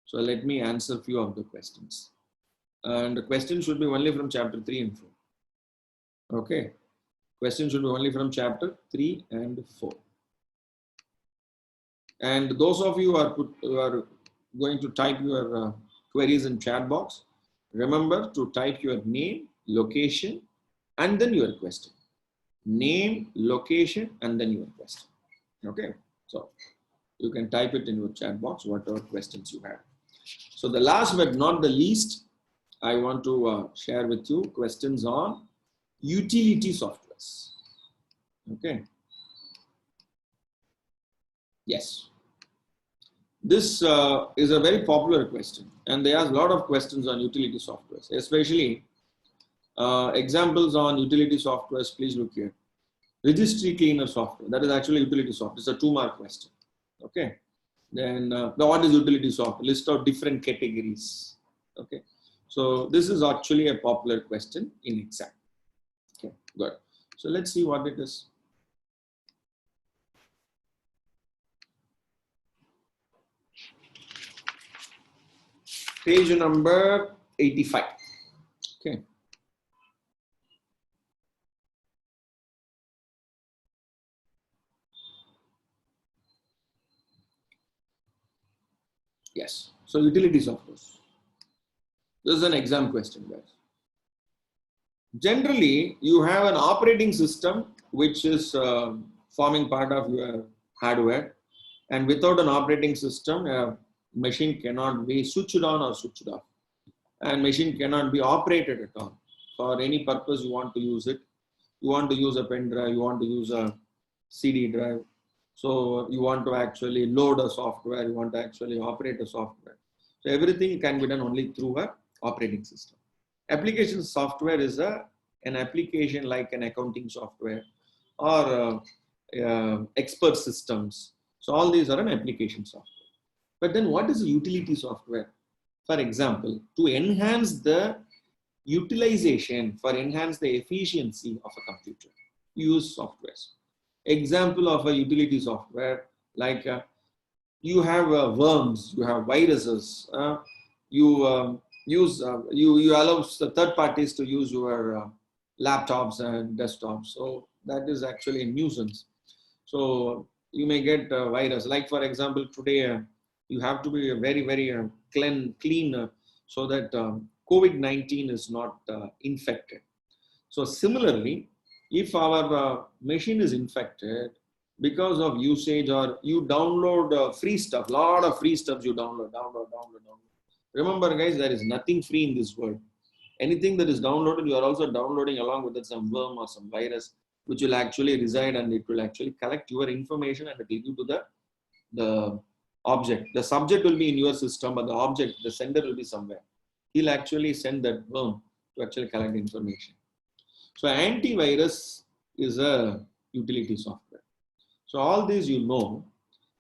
So let me answer a few of the questions. And the questions should be only from chapter 3 and 4. Okay. Questions should be only from chapter 3 and 4. And those of you who are going to type your queries in chat box, remember to type your name, location, and then your question. Name, location, and then your question. Okay. So you can type it in your chat box, whatever questions you have. So the last but not the least, I want to share with you questions on utility softwares. Okay. Yes. This is a very popular question, and they ask a lot of questions on utility softwares, especially examples on utility softwares. Please look here. Registry cleaner software, that is actually utility software. It's a 2-mark question. Okay. Then what is utility software? List out different categories. Okay. So this is actually a popular question in exam. Okay, good. So let's see what it is. Page number 85. Okay. Yes. So utility software. This is an exam question, guys. Generally, you have an operating system which is forming part of your hardware, and without an operating system, a machine cannot be switched on or switched off, and machine cannot be operated at all. For any purpose you want to use it, you want to use a pen drive, you want to use a CD drive, so you want to actually load a software, you want to actually operate a software. So everything can be done only through a operating system. Application software is an application like an accounting software or expert systems. So all these are an application software. But then what is utility software? For example, to enhance the utilization, for enhance the efficiency of a computer, use softwares. Example of a utility software, like you have worms, you have viruses, you allow the third parties to use your laptops and desktops. So that is actually a nuisance. So you may get a virus. Like for example, today you have to be very, very clean so that COVID-19 is not infected. So similarly, if our machine is infected because of usage, or you download free stuff, lot of free stuff you download. Remember guys, there is nothing free in this world. Anything that is downloaded, you are also downloading along with it some worm or some virus, which will actually reside, and it will actually collect your information and it will give to the object. The subject will be in your system, but the object, the sender will be somewhere. He'll actually send that worm to actually collect information. So antivirus is a utility software. So all these you know,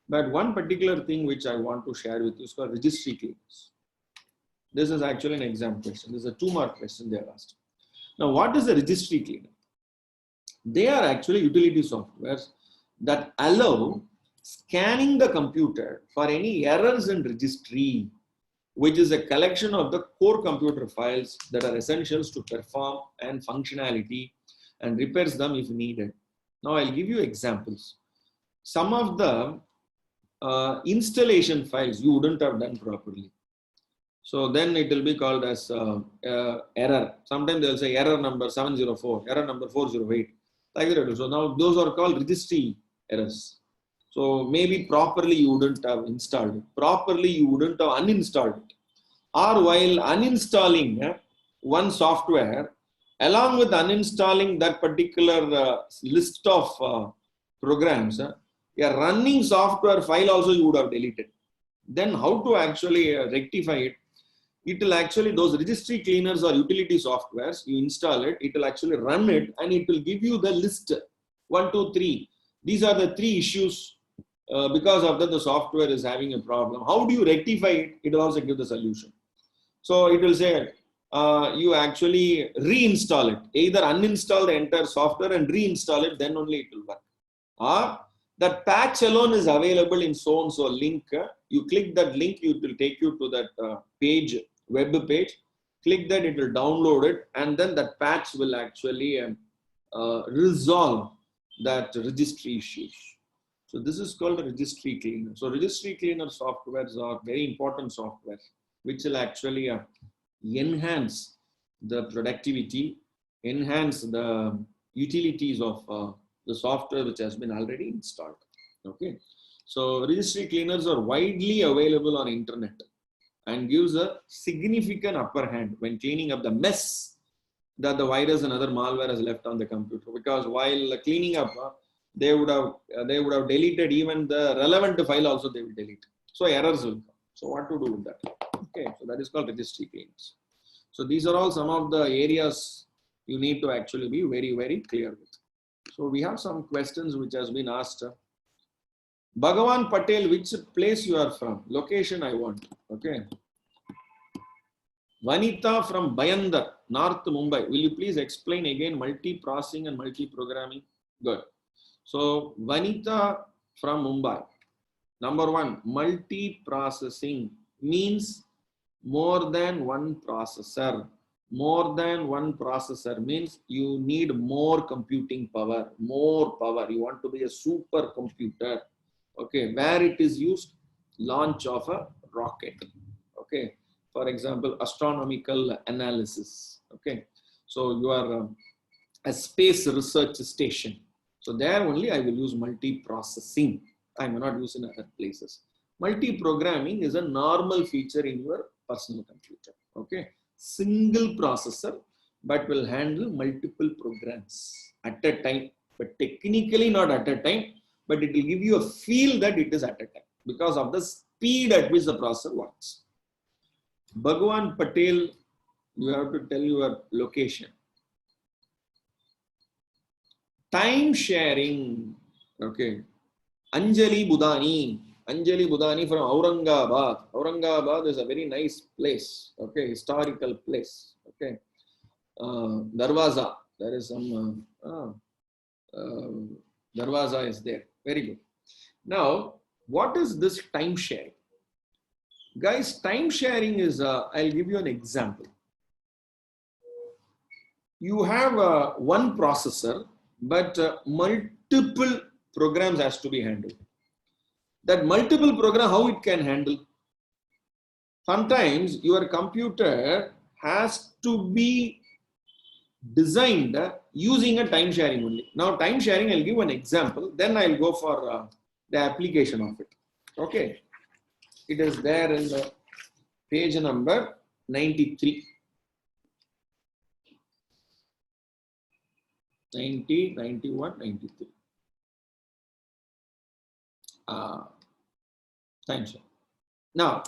but one particular thing which I want to share with you is called registry cleaners. This is actually an exam question. This is a 2-mark question they have asked. Now, what is a registry cleaner? They are actually utility softwares that allow scanning the computer for any errors in registry, which is a collection of the core computer files that are essentials to perform and functionality, and repairs them if needed. Now, I'll give you examples. Some of the installation files you wouldn't have done properly. So then it will be called as error. Sometimes they'll say error number 704, error number 408. Like that. So now those are called registry errors. So maybe properly you wouldn't have installed it. Properly you wouldn't have uninstalled it. Or while uninstalling one software, along with uninstalling that particular list of programs, a running software file also you would have deleted. Then how to actually rectify it? It will actually, those registry cleaners or utility softwares, you install it, it will actually run it, and it will give you the list 1, 2, 3. These are the 3 issues because of that the software is having a problem. How do you rectify it? It will also give the solution. So it will say you actually reinstall it. Either uninstall the entire software and reinstall it, then only it will work. Or that patch alone is available in so and so link. You click that link, it will take you to that page, web page. Click that, it will download it, and then that patch will actually resolve that registry issues. So this is called a registry cleaner. So registry cleaner softwares are very important software, which will actually enhance the productivity, enhance the utilities of the software which has been already installed. Okay. So registry cleaners are widely available on internet and gives a significant upper hand when cleaning up the mess that the virus and other malware has left on the computer. Because while cleaning up, they would have deleted even the relevant file also they will delete. So errors will come. So what to do with that? Okay, so that is called registry cleaners. So these are all some of the areas you need to actually be very, very clear with. So we have some questions which has been asked. Bhagavan Patel, which place you are from? Location I want. Okay. Vanita from Bayandar, North Mumbai. Will you please explain again multiprocessing and multiprogramming? Good. So Vanita from Mumbai. Number 1, multiprocessing means more than one processor. More than one processor means you need more computing power, more power. You want to be a supercomputer. Okay, where it is used? Launch of a rocket. Okay, for example, astronomical analysis. Okay, so you are a space research station. So there only I will use multiprocessing. I may not use in other places. Multiprogramming is a normal feature in your personal computer. Okay, single processor, but will handle multiple programs at a time, but technically not at a time, but it will give you a feel that it is at a time because of the speed at which the processor works. Bhagwan Patel, you have to tell your location. Time sharing. Okay. Anjali Budani from Aurangabad. Aurangabad is a very nice place. Okay, historical place. Okay. Darwaza. There is some Darwaza is there. Very good. Now, what is this time sharing? Guys, time sharing is, I'll give you an example. You have one processor, but multiple programs has to be handled. That multiple program, how it can handle? Sometimes your computer has to be designed using a time sharing only. Now time sharing, I'll give an example, then I'll go for the application of it. Okay. It is there in the page number 93. 90, 91, 93. Time share. Now,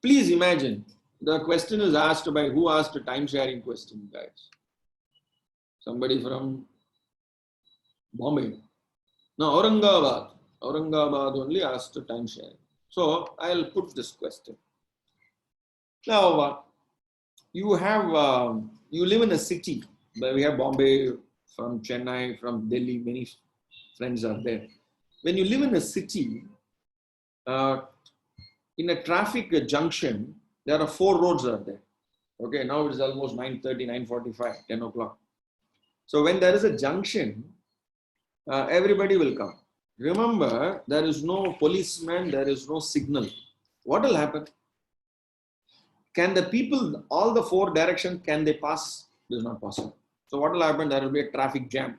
please imagine the question is asked by who asked a time sharing question, guys? Somebody from Bombay. No, Aurangabad. Aurangabad only asked a time sharing. So I'll put this question. Now, you live in a city. We have Bombay, from Chennai, from Delhi, many friends are there. When you live in a city, in a traffic junction, there are 4 roads are there. Okay, now it is almost 9:30, 9:45, 10 o'clock. So when there is a junction, everybody will come. Remember, there is no policeman, there is no signal. What will happen? Can the people, all the 4 directions, can they pass? It is not possible. So what will happen? There will be a traffic jam.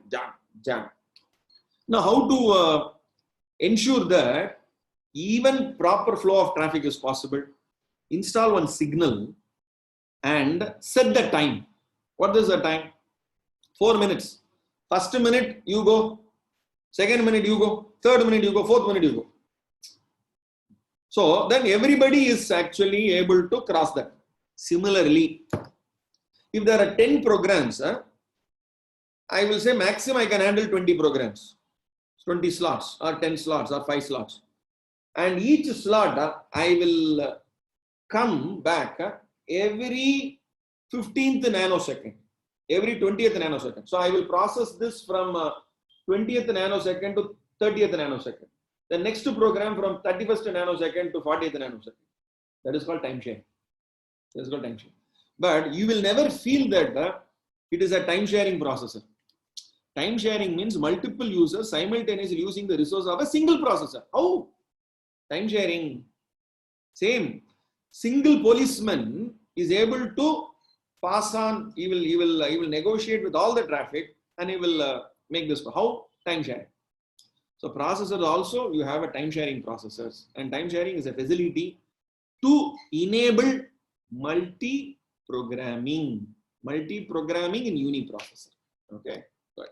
Now, how to ensure that even proper flow of traffic is possible? Install one signal and set the time. What is the time? 4 minutes. First minute you go, second minute you go, third minute you go, fourth minute you go. So then everybody is actually able to cross that. Similarly, if there are 10 programs, I will say maximum I can handle 20 programs, 20 slots or 10 slots or 5 slots. And each slot I will come back every 15th nanosecond, every 20th nanosecond. So I will process this from 20th nanosecond to 30th nanosecond. The next program from 31st nanosecond to 40th nanosecond. That is called time sharing. That is called time sharing. But you will never feel that it is a time sharing processor. Time sharing means multiple users simultaneously using the resource of a single processor. How? Time sharing. Same. Single policeman is able to pass on. He will negotiate with all the traffic and he will make this. How? Time sharing. So processors also, you have a time sharing processors, and time sharing is a facility to enable multi-programming in uniprocessor. Okay, good.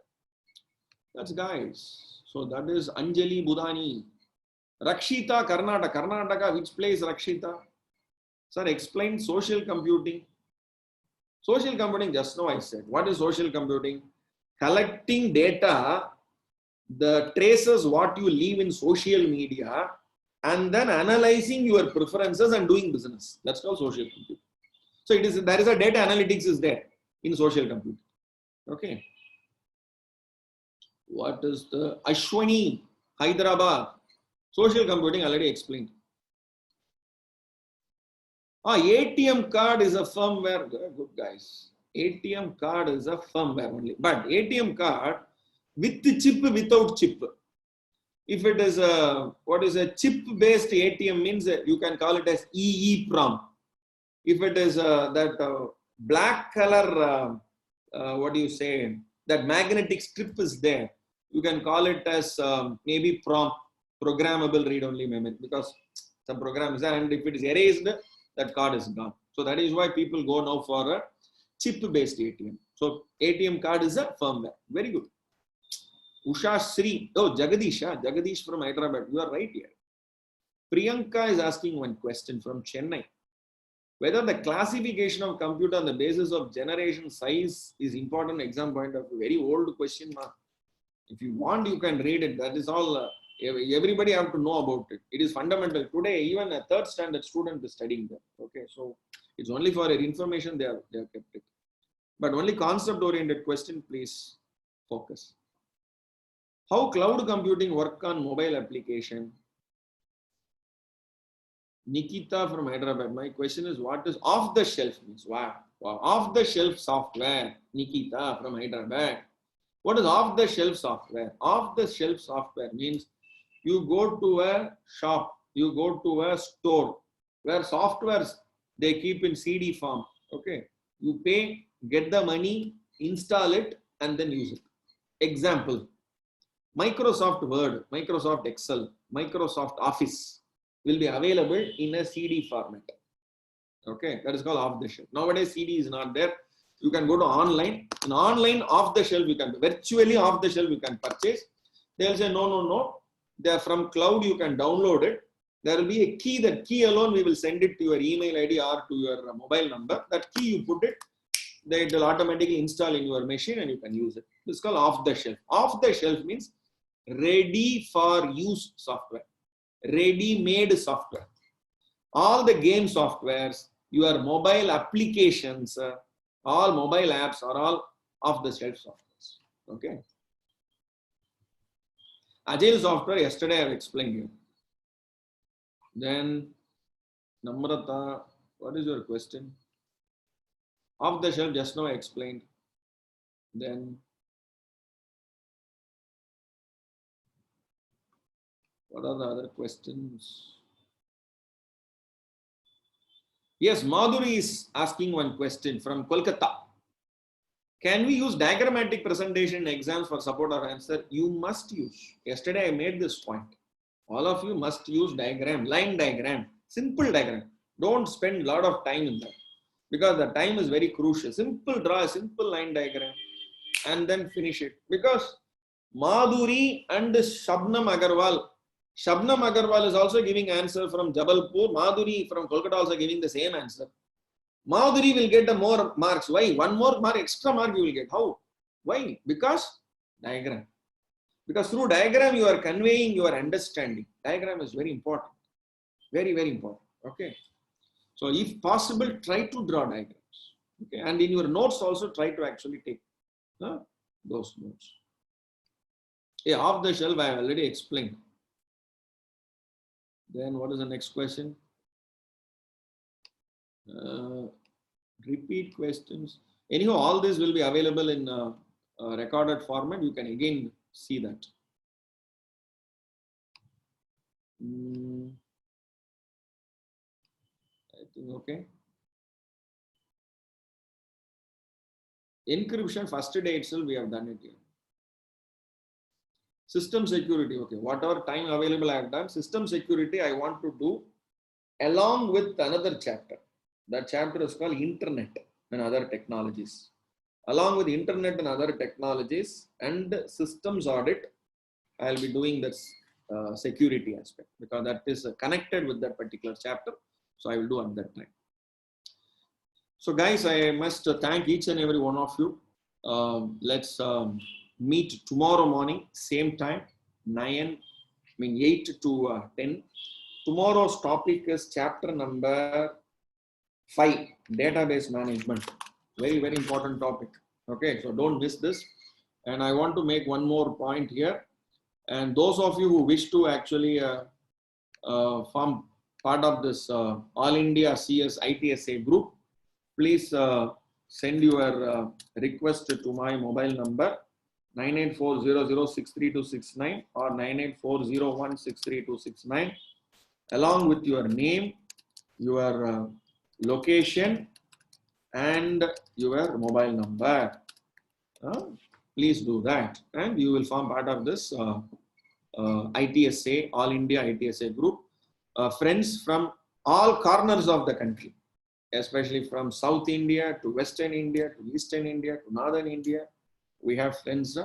That's guys. So that is Anjali Budani. Rakshita, Karnataka. Which place Rakshita? Sir, explain social computing. Social computing, just now I said. What is social computing? Collecting data, the traces what you leave in social media, and then analyzing your preferences and doing business. That's called social computing. So there is a data analytics is there in social computing. Okay. What is the Ashwani, Hyderabad? Social computing already explained. ATM card is a firmware. Good guys. ATM card is a firmware only. But ATM card with chip, without chip. If it is what is a chip-based ATM means you can call it as EEPROM. If it is that black color, what do you say, that magnetic strip is there, you can call it as maybe PROM, programmable read-only memory, because some program is there, and if it is erased, that card is gone. So that is why people go now for a chip-based ATM. So ATM card is a firmware. Very good. Usha Sri. Oh, Jagadish from Hyderabad. You are right here. Priyanka is asking one question from Chennai. Whether the classification of computer on the basis of generation size is important exam point of view. Very old question mark. If you want, you can read it. That is all. Everybody have to know about it. It is fundamental. Today, even a 3rd standard student is studying that. Okay, so it's only for your information they have kept it. But only concept-oriented question, please focus. How cloud computing work on mobile application? Nikita from Hyderabad. My question is, what is off-the-shelf means? Wow. Off-the-shelf software. Nikita from Hyderabad. What is off-the-shelf software? Off-the-shelf software means you go to a shop, you go to a store where softwares they keep in CD form. Okay. You pay, get the money, install it, and then use it. Example. Microsoft Word, Microsoft Excel, Microsoft Office will be available in a CD format. Okay, that is called off the shelf. Nowadays, CD is not there. You can go to online. In online, off the shelf, you can virtually off the shelf, you can purchase. They will say, no. They are from cloud, you can download it. There will be a key. That key alone, we will send it to your email ID or to your mobile number. That key, you put it, it will automatically install in your machine and you can use it. This is called off the shelf. Off the shelf means ready for use software, ready-made software. All the game softwares, your mobile applications, all mobile apps are all off-the-shelf softwares. Okay. Agile software, yesterday I have explained you. Then, Namrata, what is your question? Off-the-shelf, just now I explained. Then, what are the other questions? Yes, Madhuri is asking one question from Kolkata. Can we use diagrammatic presentation in exams for support or answer? You must use. Yesterday I made this point. All of you must use diagram, line diagram, simple diagram. Don't spend a lot of time in that because the time is very crucial. Simple, draw a simple line diagram and then finish it. Because Madhuri and Shabnam Agarwal is also giving answer from Jabalpur. Madhuri from Kolkata also giving the same answer. Madhuri will get the more marks. Why? One more mark, extra mark you will get. How? Why? Because diagram. Because through diagram you are conveying your understanding. Diagram is very important. Very, very important. Okay. So if possible, try to draw diagrams. Okay. And in your notes also try to actually take those notes. Yeah, off the shelf I have already explained. Then what is the next question? Repeat questions. Anyhow, all this will be available in recorded format. You can again see that. I think okay. Encryption first day itself we have done it here. System security, okay. Whatever time available I have done. System security I want to do along with another chapter. That chapter is called Internet and Other Technologies. Along with Internet and Other Technologies and Systems Audit, I will be doing this security aspect because that is connected with that particular chapter. So I will do at that time. So guys, I must thank each and every one of you. Let's meet tomorrow morning, same time, 8 to 10. Tomorrow's topic is chapter number 5, database management. Very, very important topic. Okay, so don't miss this. And I want to make one more point here. And those of you who wish to actually form part of this All India CS IT&SA group, please send your request to my mobile number 9840063269 or 9840163269 along with your name, your location and your mobile number. Please do that and you will form part of this IT&SA, All India IT&SA group. Friends from all corners of the country, especially from South India to Western India to Eastern India to Northern India. We have friends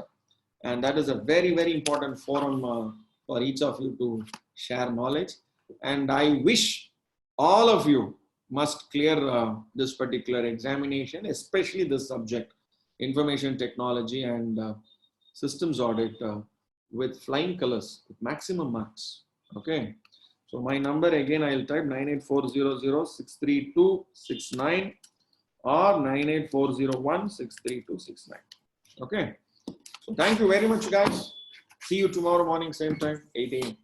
and that is a very, very important forum for each of you to share knowledge. And I wish all of you must clear this particular examination, especially this subject, information technology and systems audit with flying colors, with maximum marks. Okay. So my number again, I'll type 9840063269 or 98401632669. Okay. So thank you very much, guys. See you tomorrow morning, same time, 8 a.m.